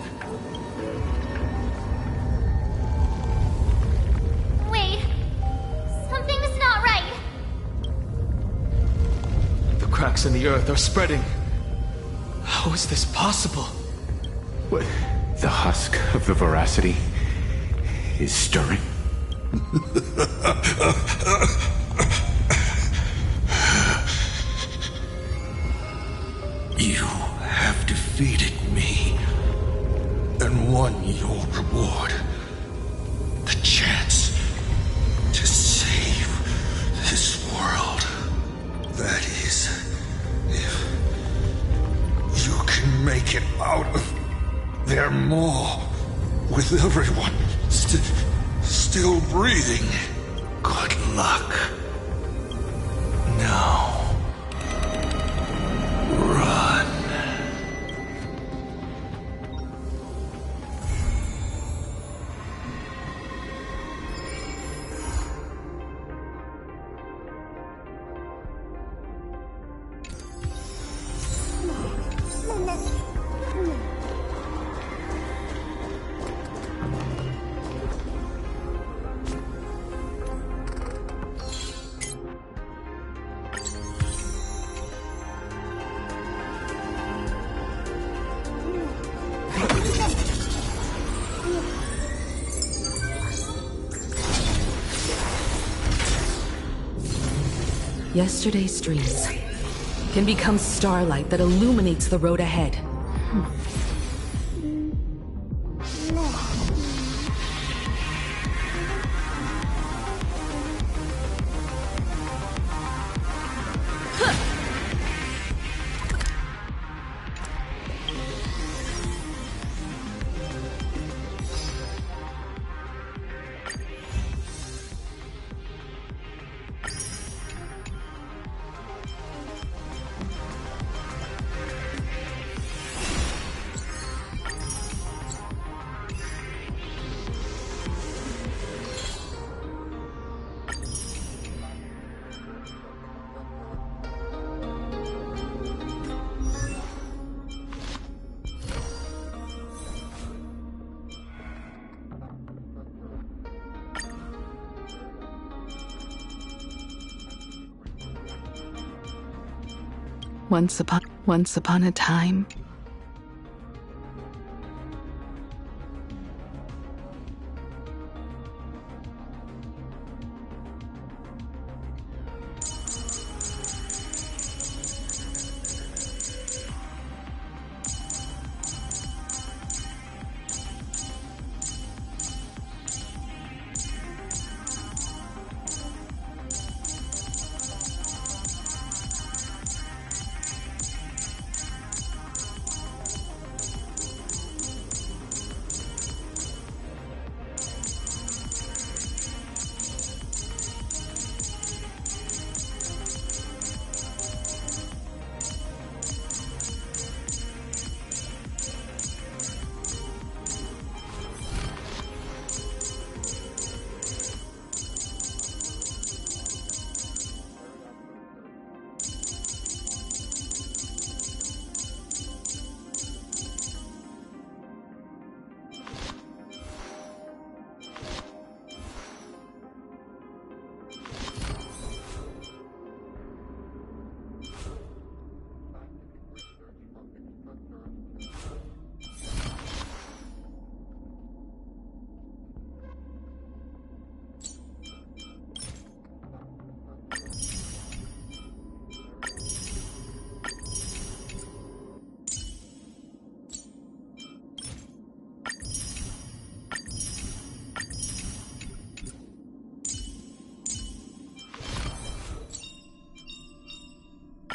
Wait, something's not right. The cracks in the earth are spreading. How is this possible? What? The husk of the veracity is stirring? You have defeated me and won your reward. The chance to save this world. That is, if you can make it out of there more with everyone still breathing. Good luck. Now, run. Yesterday's dreams can become starlight that illuminates the road ahead. Once upon a time,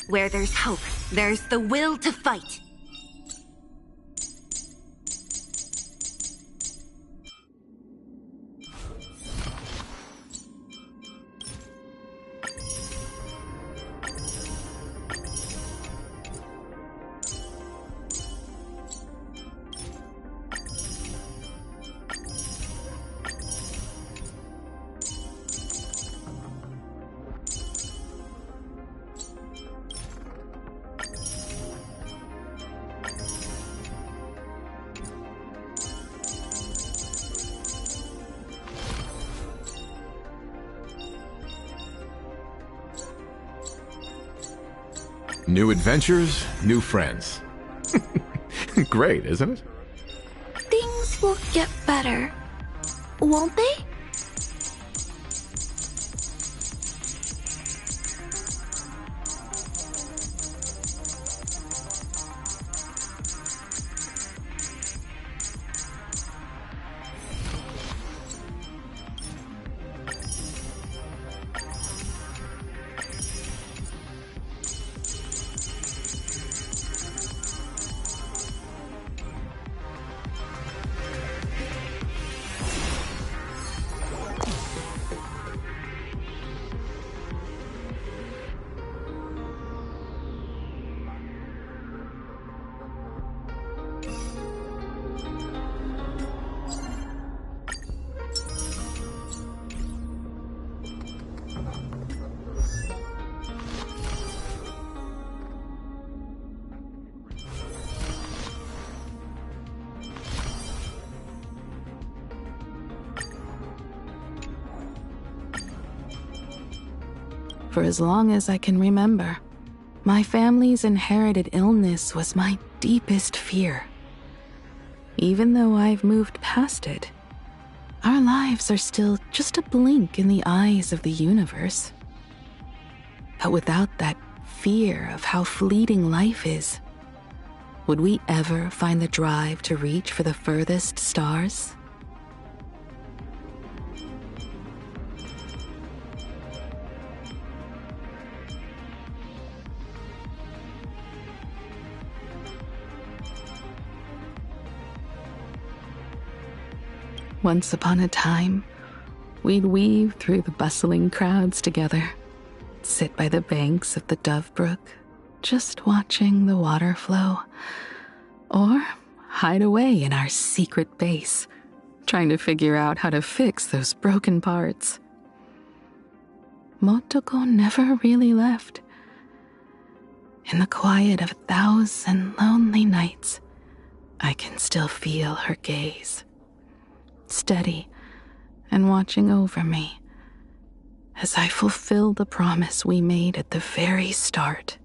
Where there's hope, there's the will to fight. New adventures, new friends. Great, isn't it? Things will get better, won't they? For as long as I can remember, my family's inherited illness was my deepest fear. Even though I've moved past it, our lives are still just a blink in the eyes of the universe. But without that fear of how fleeting life is, would we ever find the drive to reach for the furthest stars? Once upon a time, we'd weave through the bustling crowds together, sit by the banks of the Dove Brook, just watching the water flow, or hide away in our secret base, trying to figure out how to fix those broken parts. Motoko never really left. In the quiet of 1,000 lonely nights, I can still feel her gaze, steady and watching over me as I fulfill the promise we made at the very start.